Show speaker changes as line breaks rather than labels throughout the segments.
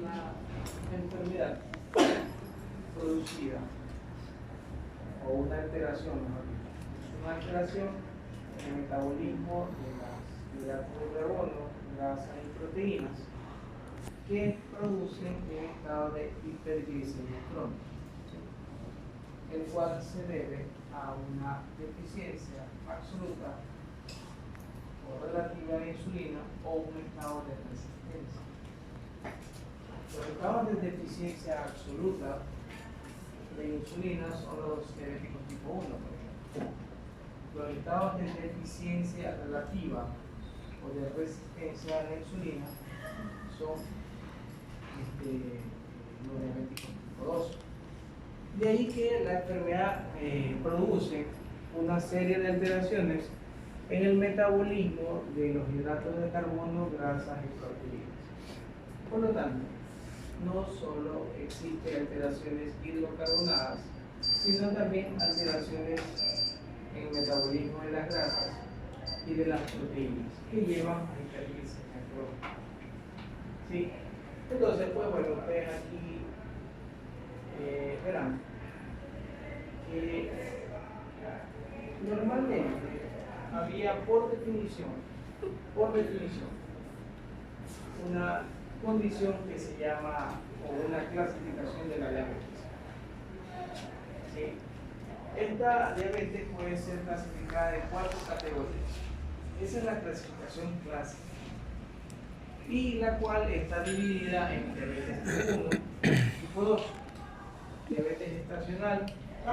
una enfermedad producida, o una alteración, mejor dicho, es una alteración en el metabolismo de las hidratos de carbono, grasas y proteínas que producen un estado de hiperglicemia crónica, el cual se debe a una deficiencia absoluta o relativa de insulina o un estado de resistencia. Los estados de deficiencia absoluta de insulina son los diabéticos tipo 1, por ejemplo. Los estados de deficiencia relativa o de resistencia a la insulina son los diabéticos tipo 2. De ahí que la enfermedad produce una serie de alteraciones en el metabolismo de los hidratos de carbono, grasas y proteínas. Por lo tanto, no solo existen alteraciones hidrocarbonadas, sino también alteraciones en el metabolismo de las grasas y de las proteínas que llevan a hiperglicemia crónica. ¿Sí? Entonces, pues bueno, ustedes aquí verán que normalmente había por definición, una condición que se llama, o una clasificación de la diabetes. ¿Sí? Esta diabetes puede ser clasificada en 4 categorías. Esa es la clasificación clásica, y la cual está dividida en diabetes tipo 1, tipo 2, diabetes gestacional y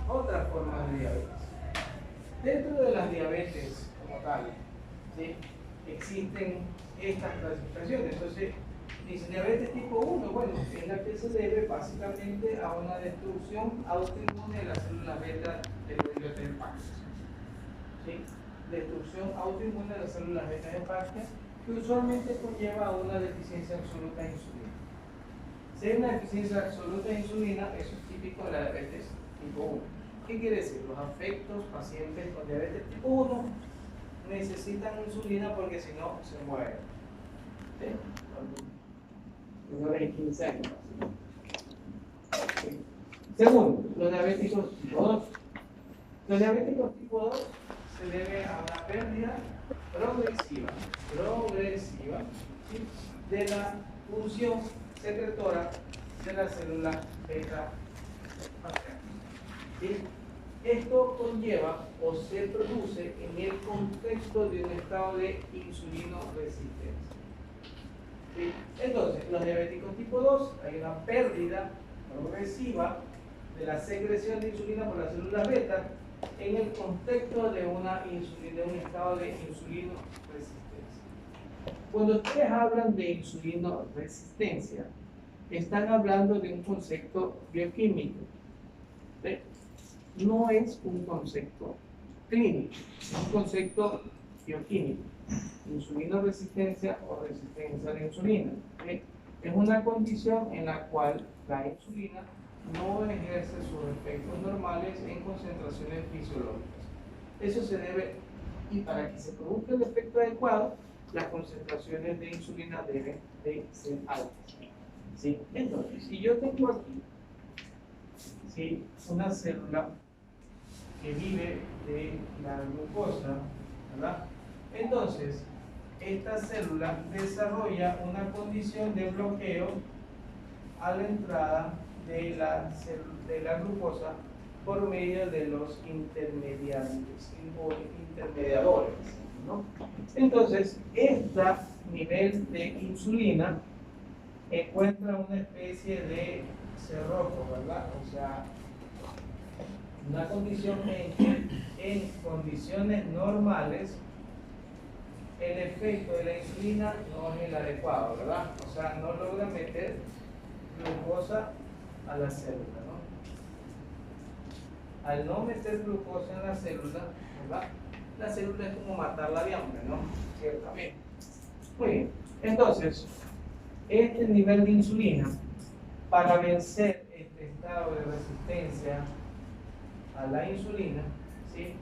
otras formas de diabetes. Dentro de las diabetes como tal, ¿sí?, existen estas clasificaciones. Entonces, dice diabetes tipo 1, bueno, es la que se debe básicamente a una destrucción autoinmune de las células beta del endotelio del páncreas. ¿Sí? Destrucción autoinmune de las células beta del páncreas, que usualmente conlleva a una deficiencia absoluta de insulina. Si hay una deficiencia absoluta de insulina, eso es típico de la diabetes tipo 1. ¿Qué quiere decir? Los afectos pacientes con diabetes tipo 1 necesitan insulina porque si no se mueren. ¿Sí? Menores de 15 años. ¿Sí? Segundo, los diabéticos tipo 2. Los diabéticos tipo 2 se debe a una pérdida progresiva, ¿sí?, de la función secretora de la célula beta pancreas. ¿Sí? Esto conlleva o se produce en el contexto de un estado de insulinoresistencia. ¿Sí? Entonces, los diabéticos tipo 2, hay una pérdida progresiva de la secreción de insulina por las células beta en el contexto de un estado de insulinoresistencia. Cuando ustedes hablan de insulinoresistencia, están hablando de un concepto bioquímico. ¿Sí? No es un concepto clínico, es un concepto bioquímico. Insulinoresistencia o resistencia a la insulina. ¿Sí? Es una condición en la cual la insulina no ejerce sus efectos normales en concentraciones fisiológicas. Eso se debe, y para que se produzca el efecto adecuado, las concentraciones de insulina deben de ser altas. ¿Sí? Entonces, si yo tengo aquí, ¿sí?, una célula que vive de la glucosa, ¿verdad? Entonces, esta célula desarrolla una condición de bloqueo a la entrada de la glucosa por medio de los intermediadores, ¿no? Entonces, este nivel de insulina encuentra una especie de cerrojo, ¿verdad? O sea, una condición en que en condiciones normales el efecto de la insulina no es el adecuado, ¿verdad? O sea, no logra meter glucosa a la célula, ¿no? Al no meter glucosa en la célula, ¿verdad?, la célula es como matarla de hambre, ¿no? Ciertamente. Muy bien. Entonces, este nivel de insulina, para vencer este estado de resistencia a la insulina, ¿sí?,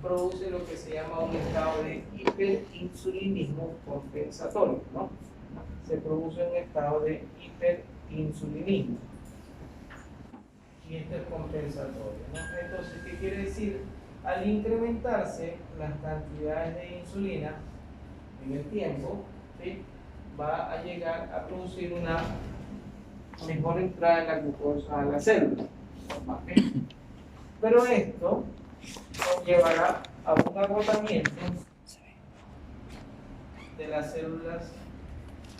produce lo que se llama un estado de hiperinsulinismo compensatorio, ¿no? se produce un estado de hiperinsulinismo y esto es compensatorio, ¿no? Entonces, ¿qué quiere decir? Al incrementarse las cantidades de insulina en el tiempo, ¿sí?, va a llegar a producir una mejor entrada de la glucosa a la célula. ¿Okay? Pero esto conllevará a un agotamiento de las células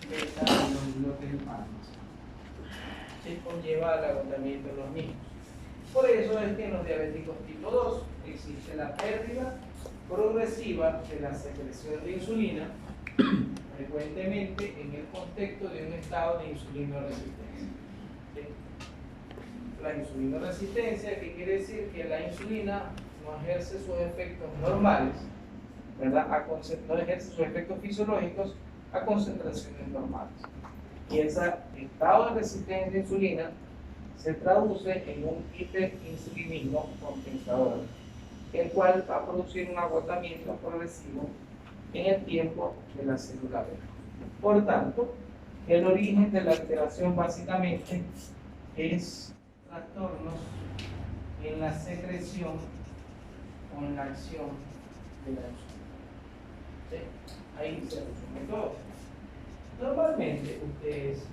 beta de los islotes humanos. Se conlleva al agotamiento de los niños. Por eso es que en los diabéticos tipo 2 existe la pérdida progresiva de la secreción de insulina, frecuentemente en el contexto de un estado de insulinoresistencia. ¿Sí? La insulinoresistencia, ¿qué quiere decir? Que la insulina no ejerce sus efectos normales, ¿verdad? No ejerce sus efectos fisiológicos a concentraciones normales. Y ese estado de resistencia a insulina se traduce en un hiperinsulinismo compensador, el cual va a producir un agotamiento progresivo en el tiempo de la célula beta. Por tanto, el origen de la alteración básicamente es trastornos en la secreción o en la acción de la insulina. ¿Sí? Ahí se resume todo. Normalmente ustedes,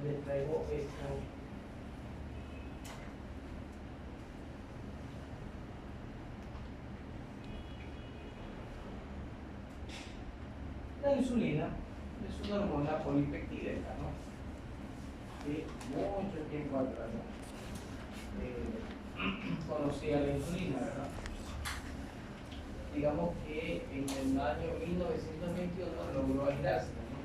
les traigo esto. La insulina es una hormona polipeptídica, ¿no? De mucho tiempo atrás, ¿no? Conocía la insulina, ¿verdad? Digamos que en el año 1921 logró aislarse, ¿no?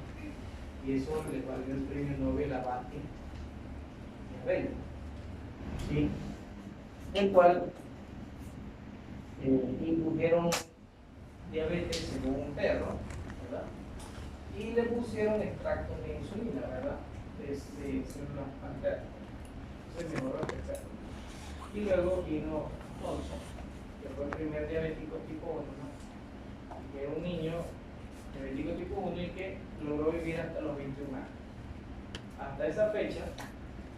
Y eso le valió el premio Nobel a Bati y Rey, ¿sí? El cual indujeron diabetes en un perro, ¿verdad? Y le pusieron extractos de insulina, ¿verdad? De células pancreáticas. Se mejoró el perro. Y luego vino Thomson, que fue el primer diabético tipo 1, ¿no? Que era un niño diabético tipo 1 y que logró vivir hasta los 21 años. Hasta esa fecha,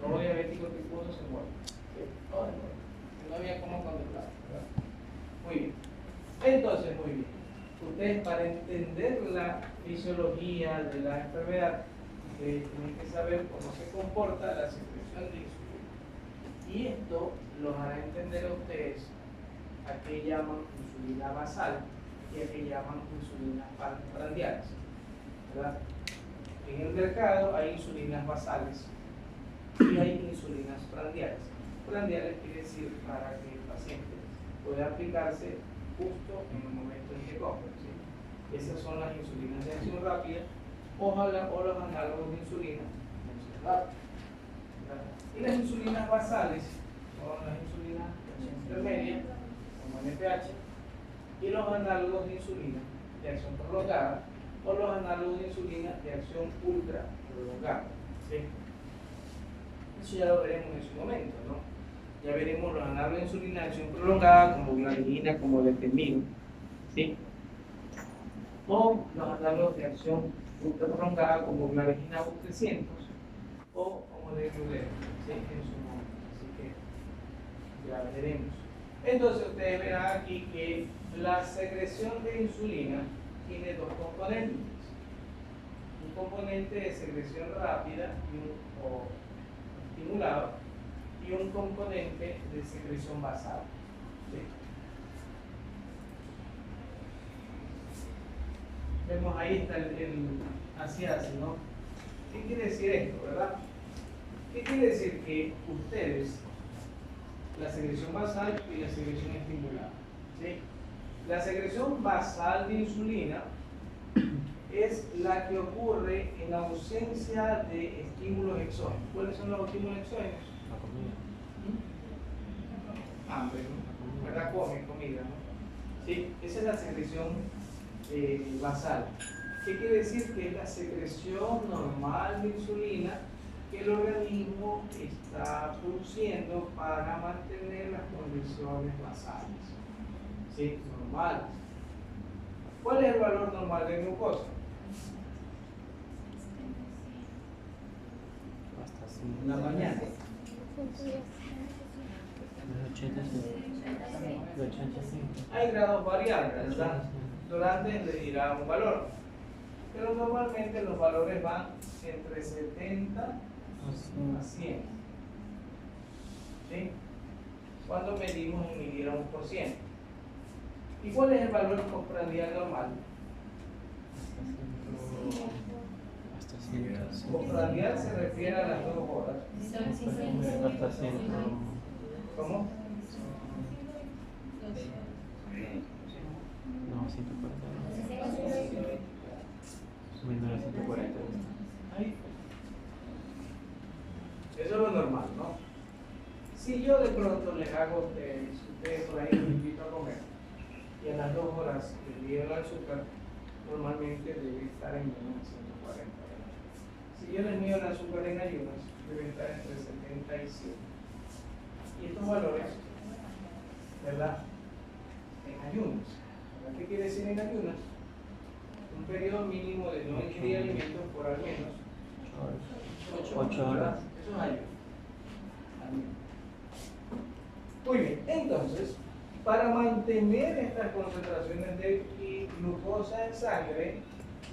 todo diabético tipo 1 se muere. ¿Sí? Todo se muere. No había cómo controlarlo, ¿verdad? Muy bien. Entonces, muy bien. Ustedes, para entender la fisiología de la enfermedad, ustedes tienen que saber cómo se comporta la secreción de insulina. Y esto los hará entender a ustedes a qué llaman insulina basal y a qué llaman insulinas prandiales, ¿verdad? En el mercado hay insulinas basales y hay insulinas prandiales. Prandiales quiere decir para que el paciente pueda aplicarse justo en el momento en que compra, ¿sí? Esas son las insulinas de acción rápida o los análogos de insulina de acción rápida, ¿verdad? Y las insulinas basales son las insulinas de acción intermedia, como NPH, y los análogos de insulina de acción prolongada o los análogos de insulina de acción ultra prolongada, ¿sí? Eso ya lo veremos en su momento, ¿no? Ya veremos los análogos de insulina de acción prolongada como glargina, como detemil, ¿sí? O los análogos de acción ultra prolongada como glargina U300 o como de Muller, ¿sí? En su momento, así que ya veremos. Entonces ustedes verán aquí que la secreción de insulina tiene dos componentes. Un componente de secreción rápida o estimulado y un componente de secreción basal. ¿Sí? Vemos ahí está así, ¿no? ¿Qué quiere decir esto, verdad? ¿Qué quiere decir? Que ustedes, la secreción basal y la secreción estimulada, ¿sí? La secreción basal de insulina es la que ocurre en ausencia de estímulos exógenos. ¿Cuáles son los estímulos exógenos?
La comida.
Hambre, ¿no? ¿Verdad? Comida, ¿no? ¿Sí? Esa es la secreción basal. ¿Qué quiere decir? Que es la secreción normal de insulina que el organismo está produciendo para mantener las condiciones basales, ¿sí? Normales. ¿Cuál es el valor normal de glucosa? en la mañana. Hay grados variables, ¿verdad? Durante le dirá un valor, pero normalmente los valores van entre 70 a 100. ¿Sí? Cuando medimos y midiéramos por 100. ¿Y cuál es el valor postprandial normal? Postprandial se refiere a las 2 horas.
Hasta 100.
¿Cómo?
No, 140. 1940.
Ahí. Eso es lo normal, ¿no? Si yo de pronto les hago a ustedes, si ustedes por ahí los invito a comer, y a las 2 horas les mido el azúcar, normalmente debe estar en menos de 140. Si yo les mido el azúcar en ayunas, debe estar entre 70 y 100. Y estos valores, ¿verdad? En ayunas. ¿Verdad? ¿Qué quiere decir en ayunas? Un periodo mínimo de no ingerir alimentos por al menos 8 horas. Eso es ayuno. Muy bien, entonces, para mantener estas concentraciones de glucosa en sangre,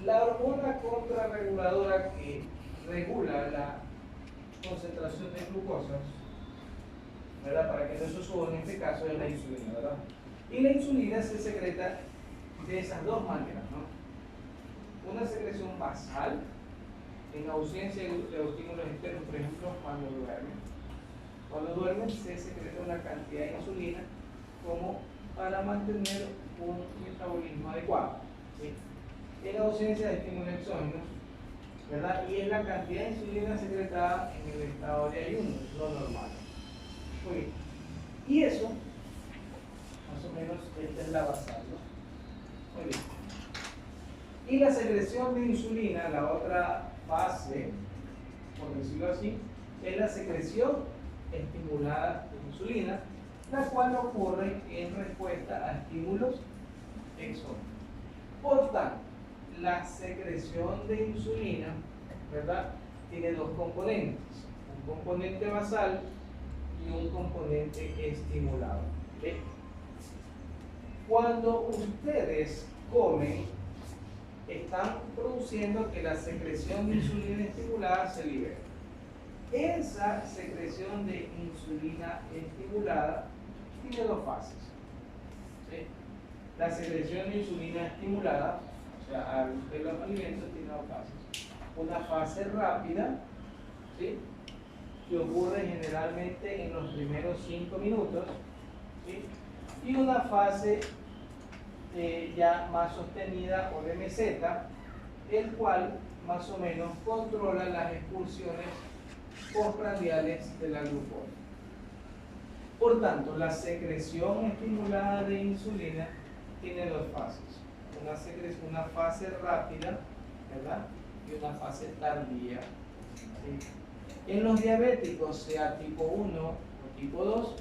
la hormona contrarreguladora que regula la concentración de glucosa, ¿verdad? Para que no se suba, en este caso es la insulina, ¿verdad? Y la insulina se secreta de esas dos maneras, ¿no? Una secreción basal, en ausencia de los estímulos externos, por ejemplo, cuando duermen. Cuando duermen se secreta una cantidad de insulina como para mantener un metabolismo adecuado, ¿sí? En ausencia de estímulos exógenos, ¿verdad? Y es la cantidad de insulina secretada en el estado de ayuno, es lo normal. Muy bien. Y eso, más o menos, esta es la basal, ¿no? Muy bien. Y la secreción de insulina, la otra fase, por decirlo así, es la secreción estimulada de insulina, la cual ocurre en respuesta a estímulos exógenos. Por tanto, la secreción de insulina, ¿verdad?, tiene dos componentes, un componente basal y un componente estimulado. ¿Sí? Cuando ustedes comen, están produciendo que la secreción de insulina estimulada se libere. Esa secreción de insulina estimulada tiene dos fases. ¿Sí? La secreción de insulina estimulada, o sea, al usted los alimentos, tiene dos fases. Una fase rápida, ¿sí?, que ocurre generalmente en los primeros 5 minutos, ¿sí?, y una fase ya más sostenida o de meseta, el cual más o menos controla las expulsiones postprandiales de la glucosa. Por tanto, la secreción estimulada de insulina tiene dos fases, una fase rápida, ¿verdad?, y una fase tardía. ¿Sí? En los diabéticos, sea tipo 1 o tipo 2,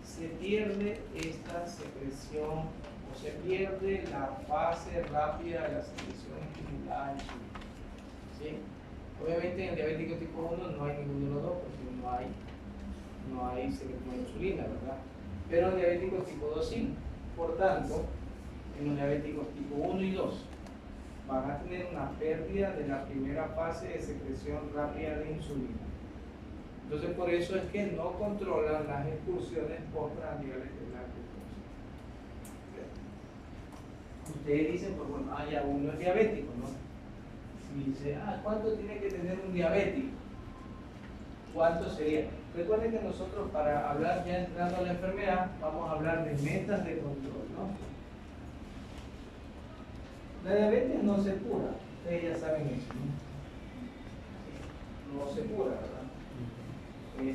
se pierde esta secreción o se pierde la fase rápida de la secreción estimulada de insulina. ¿Sí? Obviamente en el diabético tipo 1 no hay ninguno de los dos, porque no hay secreción de insulina, ¿verdad? Pero en diabéticos tipo 2 sí. Por tanto, en los diabéticos tipo 1 y 2 van a tener una pérdida de la primera fase de secreción rápida de insulina. Entonces, por eso es que no controlan las expulsiones postprandiales de la glucosa. Ustedes dicen, pues bueno, ya uno es diabético, ¿no? Y dice, ¿cuánto tiene que tener un diabético? ¿Cuánto sería? Recuerden que nosotros, para hablar ya entrando a la enfermedad, vamos a hablar de metas de control, ¿no? La diabetes no se cura, ustedes ya saben eso, ¿no? No se cura, ¿verdad?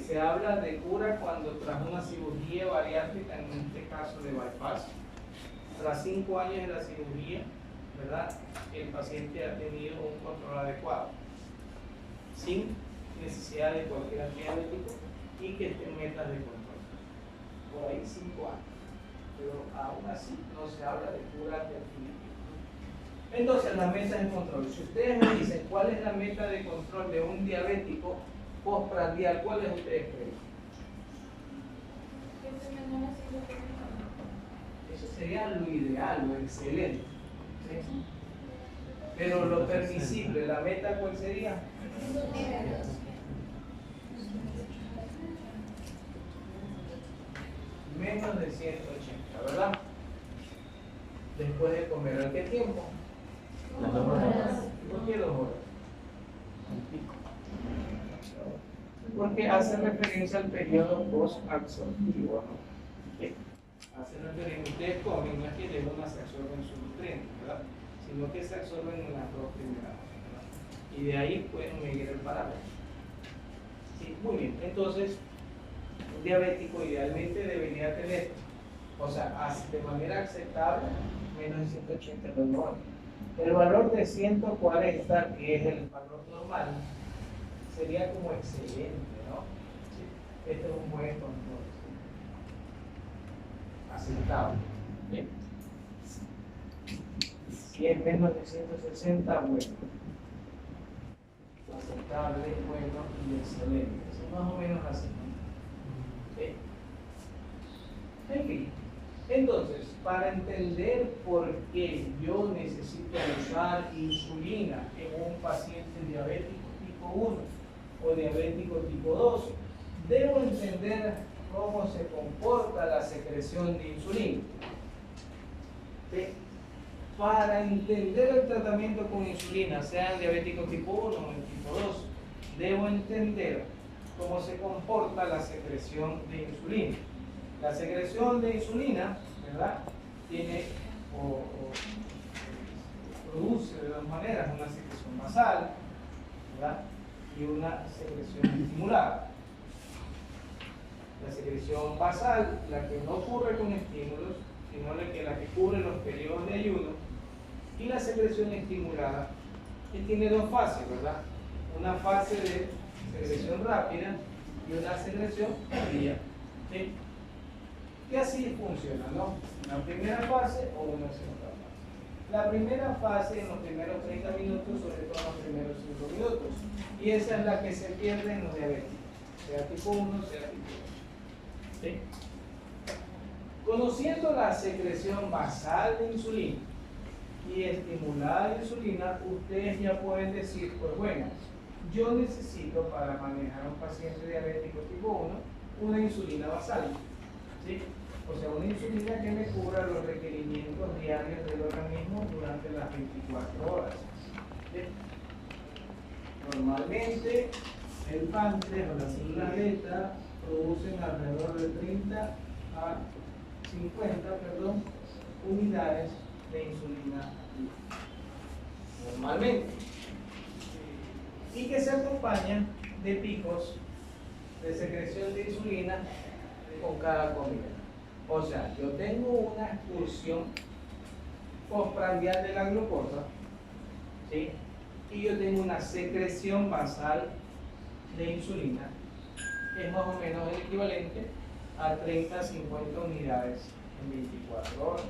Se habla de cura cuando tras una cirugía bariátrica, en este caso de bypass, tras 5 años de la cirugía, ¿verdad?, el paciente ha tenido un control adecuado, sin necesidad de cualquier antidiabético y que esté en metas de control. Por ahí 5 años. Pero aún así no se habla de cura definitiva. Entonces, las metas de control. Si ustedes me dicen cuál es la meta de control de un diabético, postprandial, ¿cuáles ustedes creen? Eso sería lo ideal, lo excelente. ¿Sí? Pero lo permisible, la meta, ¿cuál sería? Menos de 180, ¿verdad? Después de comer, ¿a qué tiempo?
Las 2 horas.
¿Por qué 2 horas?
Un pico.
Porque hace referencia al periodo post-absortivo, ¿no? ¿Sí? Hace referencia, ustedes comen, no es que de una se absorben sus nutrientes, ¿verdad? Sino que se absorben en las 2 primeras horas, ¿verdad? Y de ahí pueden medir el parámetro. Sí, muy bien. Entonces, un diabético idealmente debería tener, o sea, de manera aceptable, menos de 180 es lo normal. El valor de 140, que es el valor normal, sería como excelente, ¿no? Sí. Este es un buen control. ¿Sí? Aceptable. Bien. Si es menos de 160, bueno. Aceptable, bueno y excelente. Es más o menos así. ¿Sí? En fin. Entonces, para entender por qué yo necesito usar insulina en un paciente diabético tipo 1 o diabético tipo 2, debo entender cómo se comporta la secreción de insulina. ¿Sí? Para entender el tratamiento con insulina, sea en diabético tipo 1 o en tipo 2, debo entender cómo se comporta la secreción de insulina. La secreción de insulina, ¿verdad? Tiene produce de dos maneras, una secreción basal, ¿verdad? Y una secreción estimulada. La secreción basal, la que no ocurre con estímulos, sino la que cubre los periodos de ayuno, y la secreción estimulada, que tiene 2 fases, ¿verdad? Una fase de secreción rápida y una secreción tardía. ¿Sí? Que así funciona, ¿no? Una primera fase o una segunda fase. La primera fase en los primeros 30 minutos, sobre todo en los primeros 5 minutos, y esa es la que se pierde en los diabéticos, sea tipo 1, sea tipo 2. ¿Sí? Conociendo la secreción basal de insulina y estimulada de insulina, ustedes ya pueden decir, pues bueno, yo necesito para manejar a un paciente diabético tipo 1 una insulina basal. ¿Sí? O sea, una insulina que me cubra los requerimientos diarios del organismo durante las 24 horas. ¿Sí? Normalmente, el páncreas o las células beta producen alrededor de 30 a 50, unidades de insulina activa. Normalmente. Y que se acompañan de picos de secreción de insulina con cada comida. O sea, yo tengo una expulsión postprandial de la glucosa, ¿sí? Y yo tengo una secreción basal de insulina, que es más o menos el equivalente a 30 a 50 unidades en 24 horas.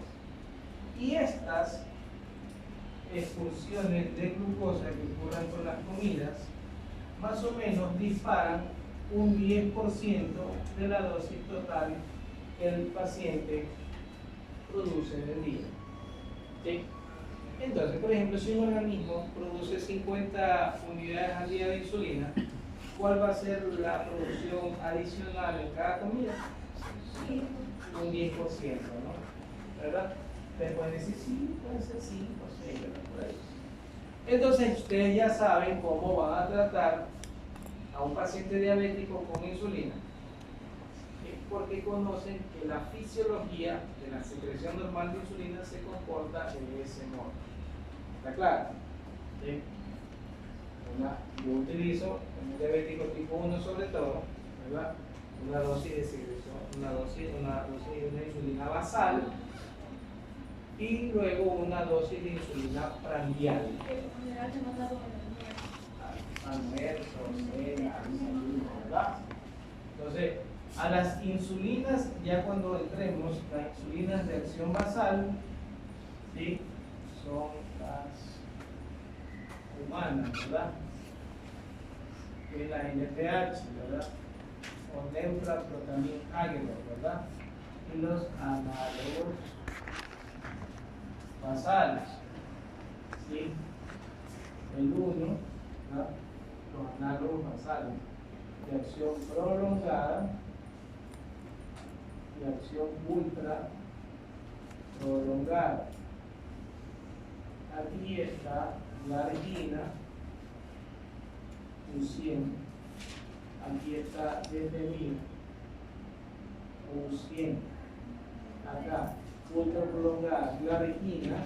Y estas expulsiones de glucosa que ocurren con las comidas, más o menos disparan un 10% de la dosis total que el paciente produce en el día. ¿Sí? Entonces, por ejemplo, si un organismo produce 50 unidades al día de insulina, ¿cuál va a ser la producción adicional en cada comida? Sí, un 10%, ¿no? ¿Verdad? Ustedes pueden decir, sí, puede ser 5 o 6, ¿verdad? Por ahí. Entonces, ustedes ya saben cómo van a tratar a un paciente diabético con insulina, ¿sí? Porque conocen que la fisiología de la secreción normal de insulina se comporta de ese modo. ¿Está claro? ¿Sí? Yo utilizo en un diabético tipo 1 sobre todo, ¿verdad? Una dosis de secreción, una dosis de insulina basal y luego una dosis de insulina prandial. Almuerzo, cena, desayuno, ¿verdad? Entonces, a las insulinas, ya cuando entremos, las insulinas de acción basal, ¿sí? Son las humanas, ¿verdad? que es la NPH, ¿verdad? O neutraprotamina agonist, ¿verdad? Y los análogos basales, ¿sí? El 1, ¿verdad? Los análogos basales de acción prolongada y acción ultra prolongada. Aquí está la argina, un 100. Aquí está detenida, un 100. Acá, ultra prolongada, la argina,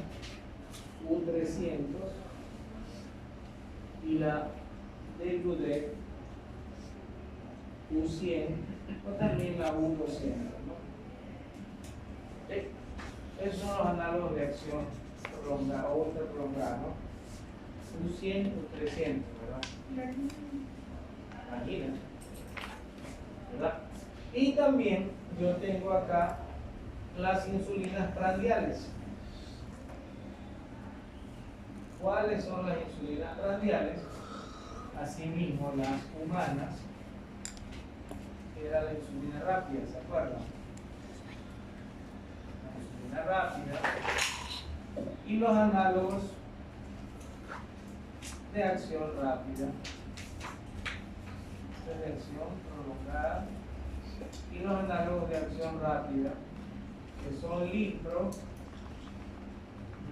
un 300. Y la Degludec, un 100. O también la U200, ¿no? Esos son los análogos de acción prolongada o ultra prolongada, ¿no? Un 100, un 300, ¿verdad? Imagínate, ¿verdad? Y también yo tengo acá las insulinas prandiales. ¿Cuáles son las insulinas prandiales? Asimismo, las humanas, que era la insulina rápida, ¿se acuerdan? La insulina rápida. Y los análogos de acción rápida, de acción prolongada, y los análogos de acción rápida, que son lipro,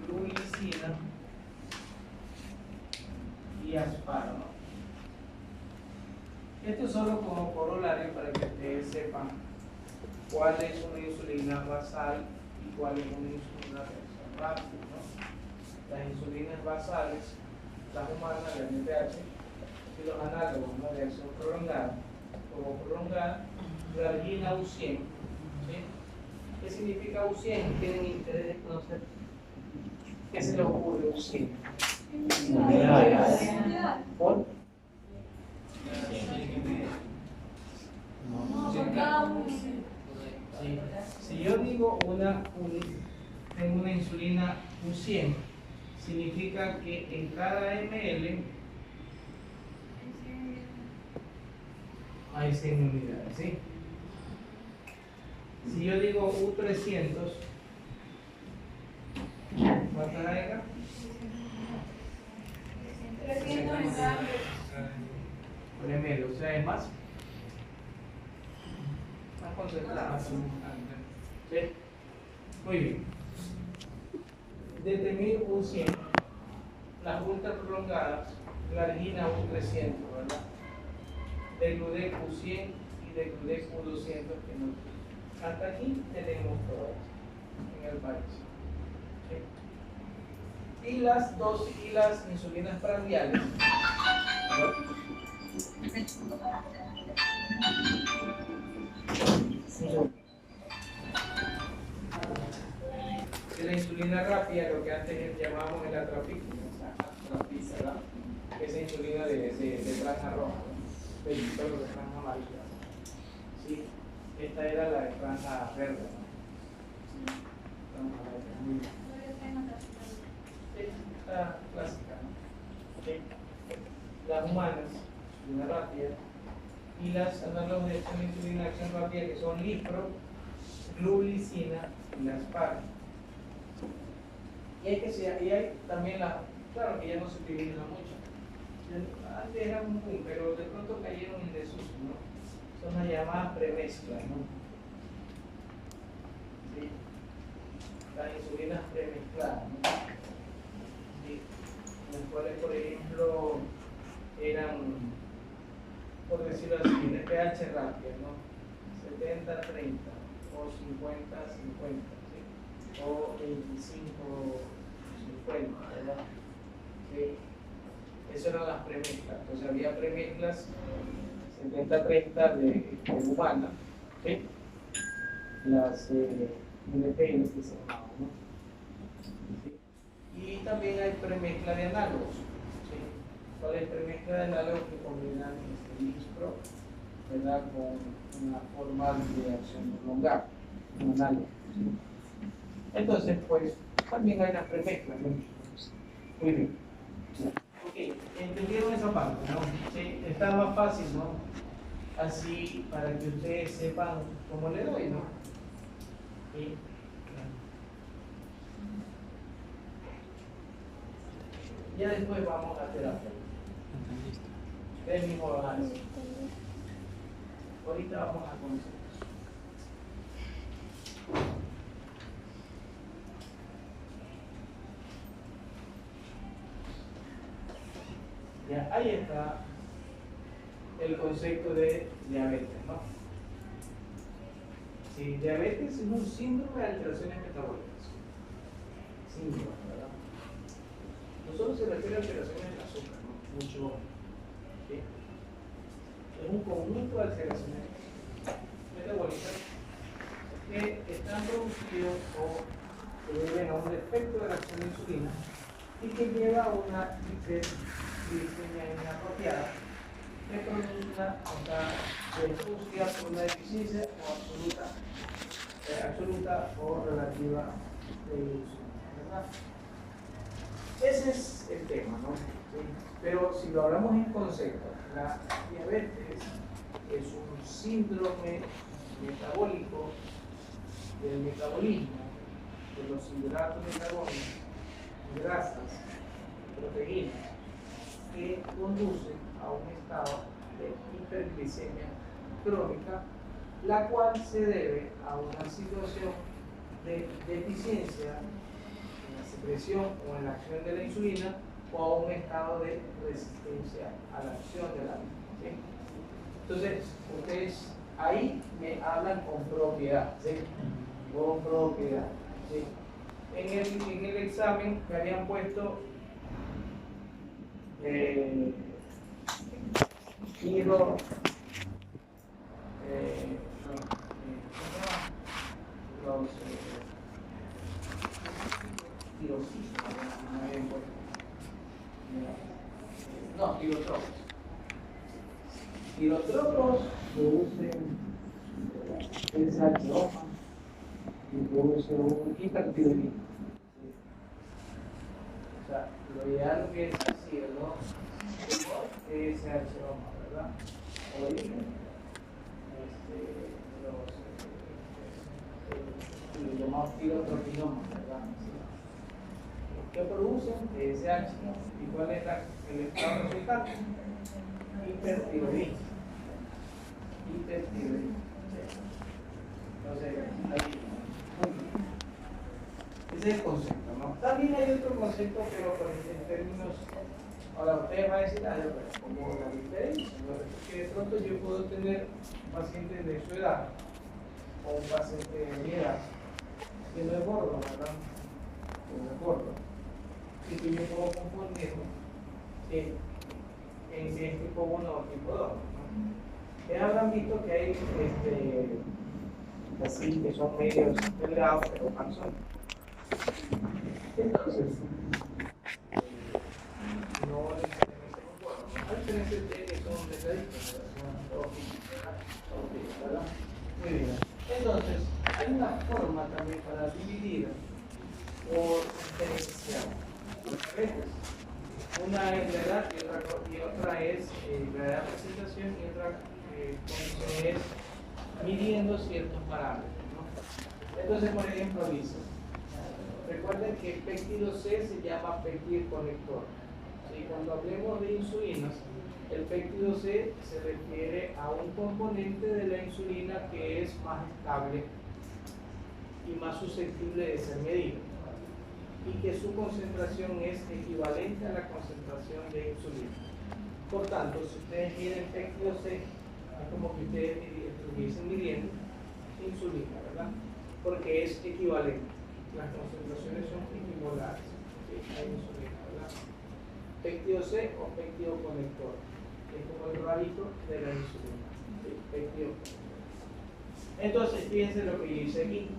glulicina y asparo. Esto es solo como corolario para que ustedes sepan cuál es una insulina basal y cuál es una insulina de acción rápida, ¿no? Las insulinas basales, las humanas, la NPH, y los análogos, ¿no? De acción prolongada, como prolongada, la argina U100. ¿Sí? ¿Qué significa U100? ¿Tienen interés de conocer? ¿Qué se les ocurre U100? ¿Por? Sí. Si yo digo tengo una insulina U100, significa que en cada ml hay 100 unidades, ¿sí? Si yo digo U300, ¿cuántas hay acá?
300
por ml, o sea, es más concentrada. ¿Sí? Muy bien. Determino U100, las ultra prolongadas, la argina U300, ¿verdad? Degludec U100 y Degludec U200 que no. Hasta aquí tenemos todas en el país. ¿Sí? Y las insulinas prandiales. La insulina rápida, lo que antes llamábamos el atrapín, ¿verdad? Esa insulina de franja roja, ¿no? De franja amarilla. ¿Sí? Esta era la de franja verde, ¿no? Sí, esta clásica, ¿no? ¿Sí? Las humanas, insulina rápida, y las análogos de insulina de acción rápida que son lipro, glulicina y las par. Y hay también claro que ya no se utiliza mucho. Antes era un boom, pero de pronto cayeron en desuso, ¿no? Son las llamadas premezclas, ¿no? ¿Sí? Las insulinas premezcladas, ¿no? ¿Sí? Las cuales, por ejemplo, eran, por decirlo así, NPH rápida, ¿no? 70-30 o 50-50, ¿sí? O 25-50, ¿verdad? ¿Sí? Eso eran las premezclas. Entonces había premezclas 70-30 de humana, ¿sí? Las NPN que se llamaban, ¿no? ¿Sí? Y también hay premezcla de análogos, ¿sí? ¿Cuál es premezcla de análogos? Que combinan lispro, ¿verdad? Con una forma de acción prolongada, un análogo, ¿sí? Entonces, pues, también hay las premezclas, ¿no? Muy bien. Ok. ¿Entendieron esa parte, no? Sí, está más fácil, ¿no? Así para que ustedes sepan cómo le doy, ¿no? Sí. Ya después vamos a terapia. Del mismo análisis. Ahorita vamos a conocer. Ya, ahí está el concepto de diabetes, ¿no? Sí, diabetes es un síndrome de alteraciones metabólicas. Síndrome, ¿verdad? No solo se refiere a alteraciones del azúcar, ¿no? Mucho. ¿Sí? Es un conjunto de alteraciones metabólicas que están producidos o se deben a un defecto de la acción de insulina y que lleva a una glicemia inapropiada que producida por una deficiencia o absoluta o relativa de insulina, ¿verdad? Ese es el tema, ¿no? ¿Sí? Pero si lo hablamos en concepto, la diabetes es un síndrome metabólico del metabolismo de los hidratos de carbono, grasas, proteínas, que conduce a un estado de hiperglicemia crónica, la cual se debe a una situación de deficiencia en la secreción o en la acción de la insulina o a un estado de resistencia a la acción de la misma. ¿Sí? Entonces, ustedes ahí me hablan con propiedad, ¿sí? Con propiedad, ¿sí? En el examen me habían puesto hidro, los tirosistas, me habían puesto. No, tirotropos. Tirotropos producen SH-OMA y producen un hipertiroidismo. O sea, lo ideal que es así, ¿no? SH-OMA, ¿verdad? Origen, los llamados tirotropinomas, ¿verdad? ¿Qué producen? TSH. ¿Y cuál es el estado resultante? Hipertiroidismo. Hipertiroidismo. Entonces, ahí. Ese es el concepto, ¿no? También hay otro concepto, pero en términos. Ahora, ustedes van a decir, como la diferencia, ¿no? Que de pronto yo puedo tener un paciente de su edad o un paciente de mi edad que no es gordo, ¿verdad? Que no es gordo. Y que yo puedo confundirlo en si es tipo 1 o tipo 2, ¿no? Ustedes habrán visto que hay así que son medios delgados pero panzones. Entonces, no necesariamente concuerdo. Hay diferencias que son detallistas, ¿verdad? Muy bien. Entonces, hay una forma también para dividir o diferenciar los diabetes. Una es la edad y otra es la edad de presentación y otra condición es midiendo ciertos parámetros, ¿no? Entonces, por ejemplo, dice, recuerden que el péptido C se llama péptido conector. ¿Sí? Cuando hablemos de insulinas, el péptido C se refiere a un componente de la insulina que es más estable y más susceptible de ser medido, y que su concentración es equivalente a la concentración de insulina. Por tanto, si ustedes miden péptido C, es como que ustedes estuviesen midiendo insulina, ¿verdad? Porque es equivalente. Las concentraciones son equimolares. ¿Sí? Hay insulina, ¿verdad? Péptido C o péptido conector, que es como el rabito de la insulina. ¿Sí? Péptido. Entonces, fíjense lo que dice aquí.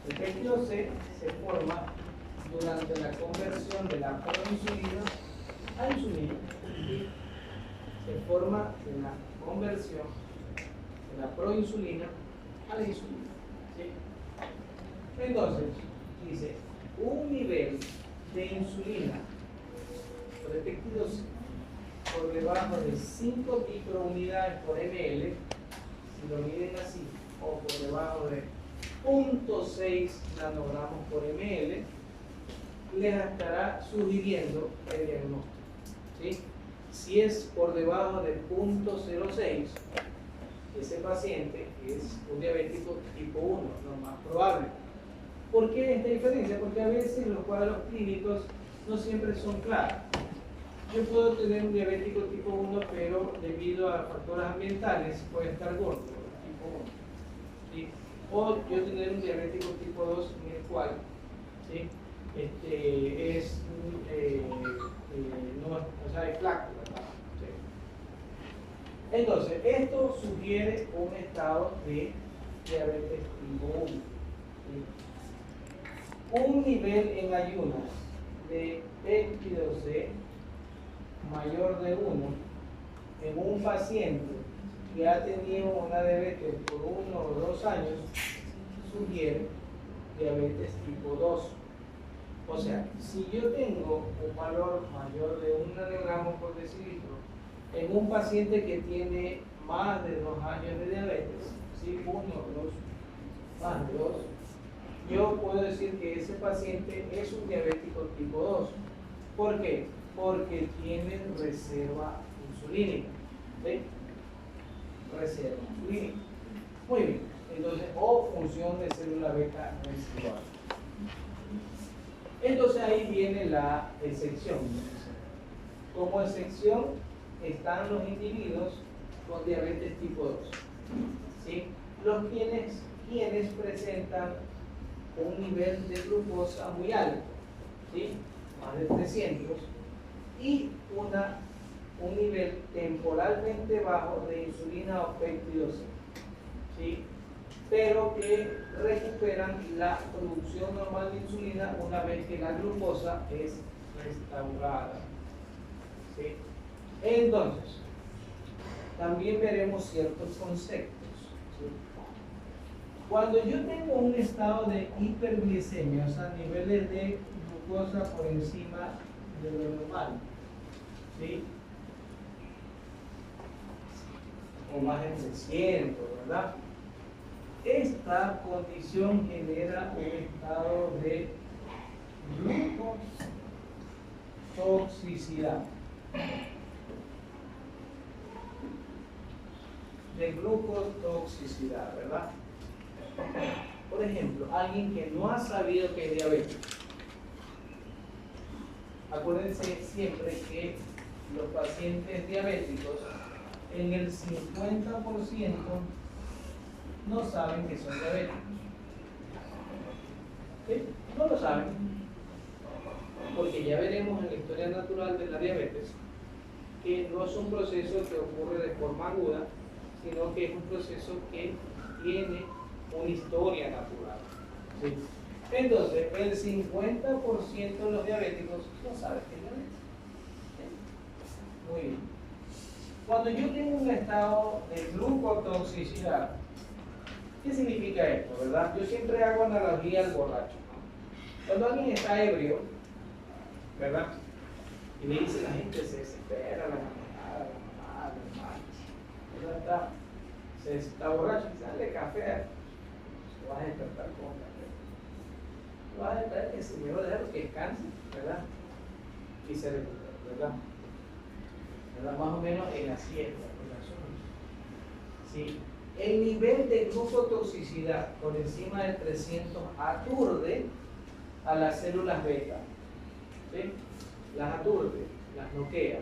El péptido C se forma durante la conversión de la proinsulina a insulina. ¿Sí? Se forma de la conversión de la proinsulina a la insulina. ¿Sí? Entonces, dice, un nivel de insulina los de péptidos por debajo de 5 microunidades por ml, si lo miden así, o por debajo de 0.6 nanogramos por ml, les estará sugiriendo el diagnóstico, ¿sí? Si es por debajo de 0.06, ese paciente es un diabético tipo 1, lo más probable. ¿Por qué esta diferencia? Porque a veces los cuadros clínicos no siempre son claros. Yo puedo tener un diabético tipo 1, pero debido a factores ambientales puede estar gordo, tipo 1. ¿Sí? O yo tener un diabético tipo 2 en el cual, ¿sí? Es flaco, ¿verdad? Sí. Entonces, esto sugiere un estado de diabetes tipo 1. ¿Sí? Un nivel en ayunas de péptido C mayor de 1 en un paciente que ha tenido una diabetes por 1 o 2 años sugiere diabetes tipo 2. O sea, si yo tengo un valor mayor de 1 nanogramo por decilitro en un paciente que tiene más de 2 años de diabetes, ¿sí? 1 o 2, más de 2, yo puedo decir que ese paciente es un diabético tipo 2. ¿Por qué? Porque tiene reserva insulínica. ¿Sí? Reserva insulínica. Muy bien. Entonces, o función de célula beta residual. Entonces ahí viene la excepción. Como excepción están los individuos con diabetes tipo 2. ¿Sí? Los quienes presentan un nivel de glucosa muy alto, ¿sí? Más de 300, y un nivel temporalmente bajo de insulina o péptido C, ¿sí? Pero que recuperan la producción normal de insulina una vez que la glucosa es restaurada. ¿Sí? Entonces, también veremos ciertos conceptos. ¿Sí? Cuando yo tengo un estado de hiperglicemia, o sea, niveles de glucosa por encima de lo normal, ¿sí? O más de 300, ¿verdad? Esta condición genera un estado de glucotoxicidad. De glucotoxicidad, ¿verdad? Por ejemplo, alguien que no ha sabido que es diabético. Acuérdense siempre que los pacientes diabéticos, en el 50% no saben que son diabéticos. ¿Sí? No lo saben. Porque ya veremos en la historia natural de la diabetes que no es un proceso que ocurre de forma aguda, sino que es un proceso que tiene una historia natural. ¿Sí? Entonces, el 50% de los diabéticos no saben que es diabetes. ¿Sí? Muy bien. Cuando yo tengo un estado de glucotoxicidad, ¿qué significa esto, verdad? Yo siempre hago analogía al borracho. Cuando alguien está ebrio, ¿verdad? Y le dice la gente, se desespera, la mamada, ¿verdad? Se está borracho y sale café. Se va a despertar con café. Va a despertar que se me va a dejar que descanse, ¿verdad? Y se recupera, ¿verdad? Más o menos en la siesta, en la zona. ¿Sí? El nivel de glucotoxicidad por encima de 300 aturde a las células beta. ¿Sí? Las aturde, las noquea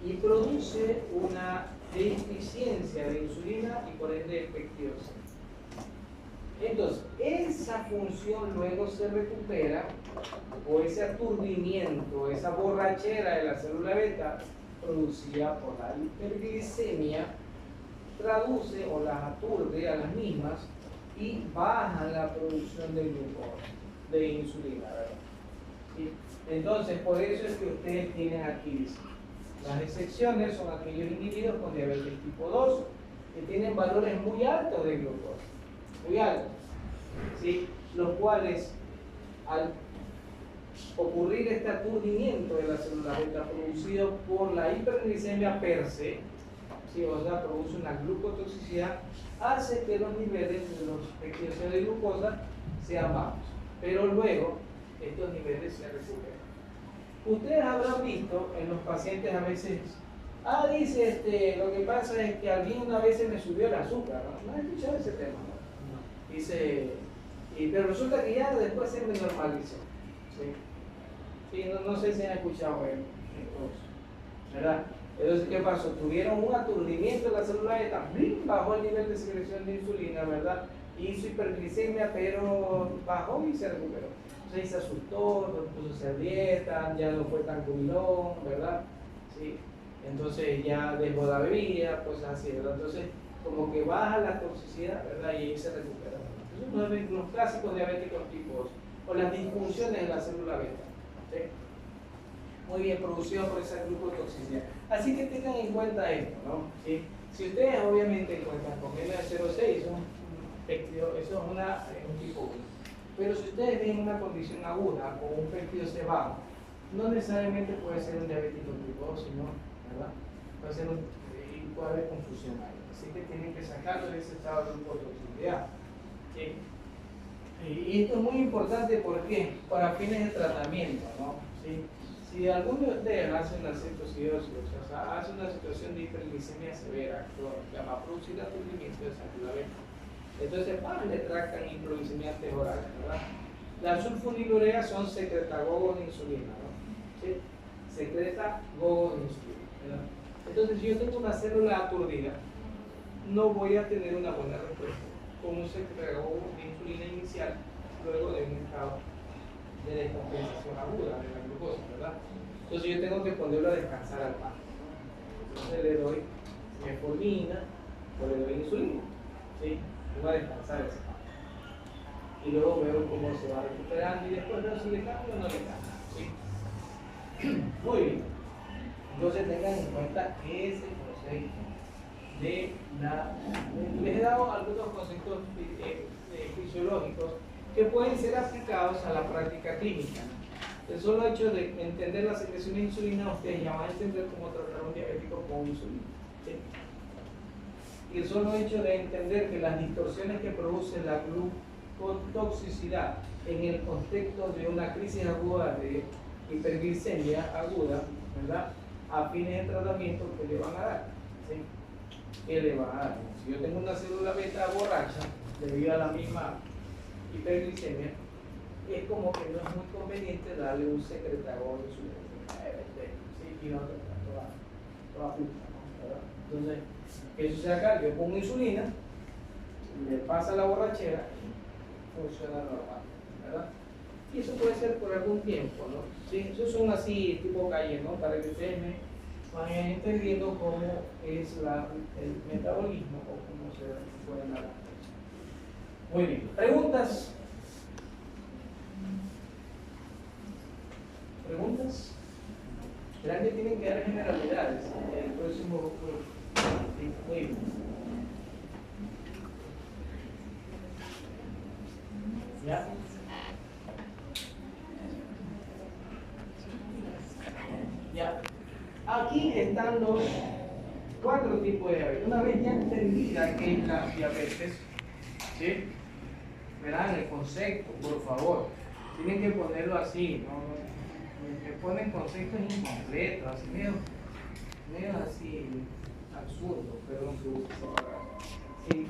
y produce una deficiencia de insulina y por ende de péptido C. Entonces, esa función luego se recupera, o ese aturdimiento, esa borrachera de la célula beta producida por la hiperglicemia, traduce o las aturde a las mismas y baja la producción de glucosa, de insulina, ¿verdad? ¿Sí? Entonces, por eso es que ustedes tienen aquí, las excepciones son aquellos individuos con diabetes tipo 2 que tienen valores muy altos de glucosa, muy altos, ¿sí? Los cuales al ocurrir este aturdimiento de la célula beta producido por la hiperglicemia per se, ¿sí? O sea, produce una glucotoxicidad, hace que los niveles de los péptidos de glucosa sean bajos, pero luego estos niveles se recuperan. Ustedes habrán visto en los pacientes a veces, dice, lo que pasa es que alguien una vez se me subió el azúcar, ¿no? ¿No has escuchado ese tema? ¿No? Dice, pero resulta que ya después se me normalizó, ¿sí? Sí, no sé si han escuchado eso, ¿verdad? Entonces, ¿qué pasó? Tuvieron un aturdimiento de la célula beta, bajó el nivel de secreción de insulina, ¿verdad? Hizo hiperglicemia, pero bajó y se recuperó. Entonces se asustó, no puso a hacer dieta, ya no fue tan comilón, ¿verdad? ¿Sí? Entonces ya dejó la bebida, cosas así, ¿verdad? Entonces, como que baja la toxicidad, ¿verdad? Y ahí se recupera. Entonces, los clásicos diabéticos tipos o las disfunciones de la célula beta, ¿sí? Muy bien, producido por esa glucotoxicidad. Así que tengan en cuenta esto, ¿no? ¿Sí? Si ustedes obviamente encuentran con N06, eso es un tipo 1. Pero si ustedes ven una condición aguda con un péptido C bajo, no necesariamente puede ser un diabético tipo 2, sino, ¿verdad? Puede ser puede haber confusión ahí. Así que tienen que sacarlo de ese estado de glucotoxicidad. ¿Sí? Y esto es muy importante, ¿por qué? Para fines de tratamiento, ¿no? ¿Sí? Si alguno de ustedes hace una cetocidosis, o sea, hace una situación de hiperglicemia severa, que llama producir aturdimiento de célula beta, entonces le tratan hipoglicemiantes orales, ¿verdad? Las sulfonilureas son secretagogos de insulina, ¿no? ¿Sí? Secretagogos de insulina, ¿verdad? Entonces, si yo tengo una célula aturdida, no voy a tener una buena respuesta con un secretagogo de insulina inicial luego de un estado de descompensación aguda de la glucosa, ¿verdad? Entonces yo tengo que ponerlo a descansar al paciente. Entonces le doy metformina o le doy insulina, ¿sí? Voy a descansar ese paciente. Y luego veo cómo se va recuperando y después veo si le cambio o no le cambio, ¿sí? Muy bien. Entonces tengan en cuenta ese concepto de les he dado algunos conceptos fisiológicos que pueden ser aplicados a la práctica clínica. El solo hecho de entender la secreción de insulina, ustedes ya van a entender cómo tratar a un diabético con insulina, ¿sí? Y el solo hecho de entender que las distorsiones que produce la glucotoxicidad en el contexto de una crisis aguda de hiperglicemia aguda, ¿verdad? A fines de tratamiento, ¿qué le van a dar? ¿Sí? ¿Qué le van a dar? Si yo tengo una célula beta borracha debido a la misma hiperglicemia, es como que no es muy conveniente darle un secretagogo de insulina. Sí, y no toda justa, ¿no? Entonces, ¿qué sucede acá? Yo pongo insulina, le pasa la borrachera y funciona normal, ¿verdad? Y eso puede ser por algún tiempo, ¿no? ¿Sí? Esos son así, tipo calle, ¿no? Para que ustedes vayan entendiendo cómo es el metabolismo o cómo se puede dar. Muy bien. ¿Preguntas? ¿Preguntas? Verán que tienen que dar generalidades. El próximo. Sí, muy bien. ¿Ya? Ya. Aquí están los 4 tipos de diabetes. Una vez ya entendida qué es la diabetes, ¿sí? Verán el concepto, por favor. Tienen que ponerlo así, ¿no? Me ponen conceptos incompletos, así medio así absurdos, perdón que use esa palabra. Sí,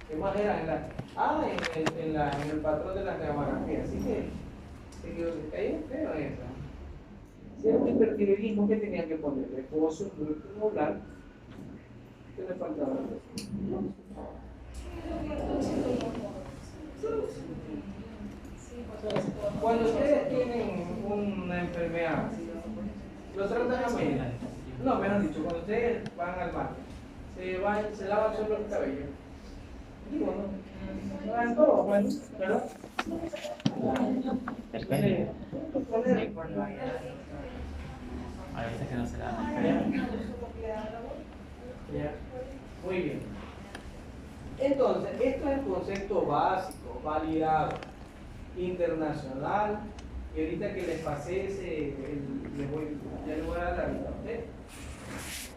¿qué más era? En el patrón de la gamografía. Así que se cayó feo esa. Si era un hipertiroidismo, ¿qué tenían que poner? Reposo, glúteo ocular. ¿Qué le faltaba? Cuando ustedes tienen una enfermedad, ¿lo tratan a medida? No, mejor dicho, cuando ustedes van al baño, se lavan solo el cabello. Digo, ¿no? Se lavan todo, bueno, ¿verdad?
A veces que no se da.
Muy bien. Entonces, esto es el concepto básico, validado, internacional Y ahorita que les pasé ya les voy a dar la lista, ¿ok?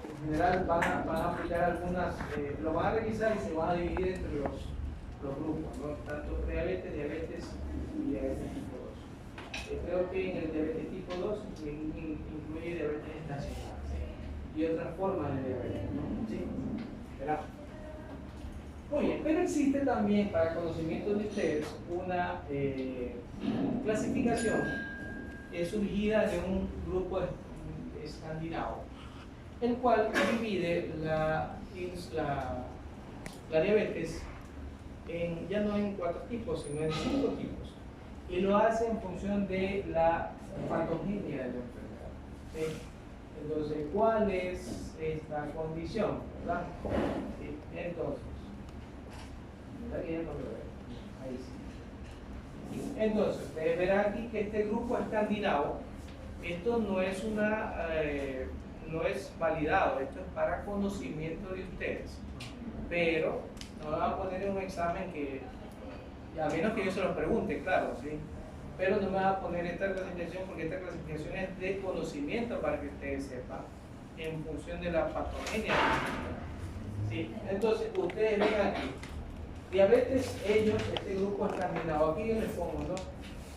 En general van a aplicar algunas, lo van a revisar y se van a dividir entre los grupos, ¿no? Tanto prediabetes, diabetes y diabetes tipo 2. Creo que en el diabetes tipo 2 incluye diabetes estacional, ¿sí? Y otras formas de diabetes, ¿no? ¿Sí? ¿Verdad? Muy bien, pero existe también, para conocimiento de ustedes, una clasificación surgida de un grupo escandinavo, el cual divide la diabetes ya no en 4 tipos, sino en 5 tipos, y lo hace en función de la patogenia de la enfermedad, ¿sí? Entonces, ¿cuál es esta condición? ¿Verdad? Sí. Entonces, ahí sí. Entonces, ustedes verán aquí que este grupo escandinavo, esto no es no es validado, esto es para conocimiento de ustedes, pero no lo van a poner en un examen que, a menos que yo se lo pregunte, claro, ¿sí? Pero no me van a poner esta clasificación porque esta clasificación es de conocimiento para que ustedes sepan en función de la patogenia. ¿Sí? Entonces, ustedes ven aquí, diabetes, este grupo escandinavo, aquí yo les pongo, ¿no?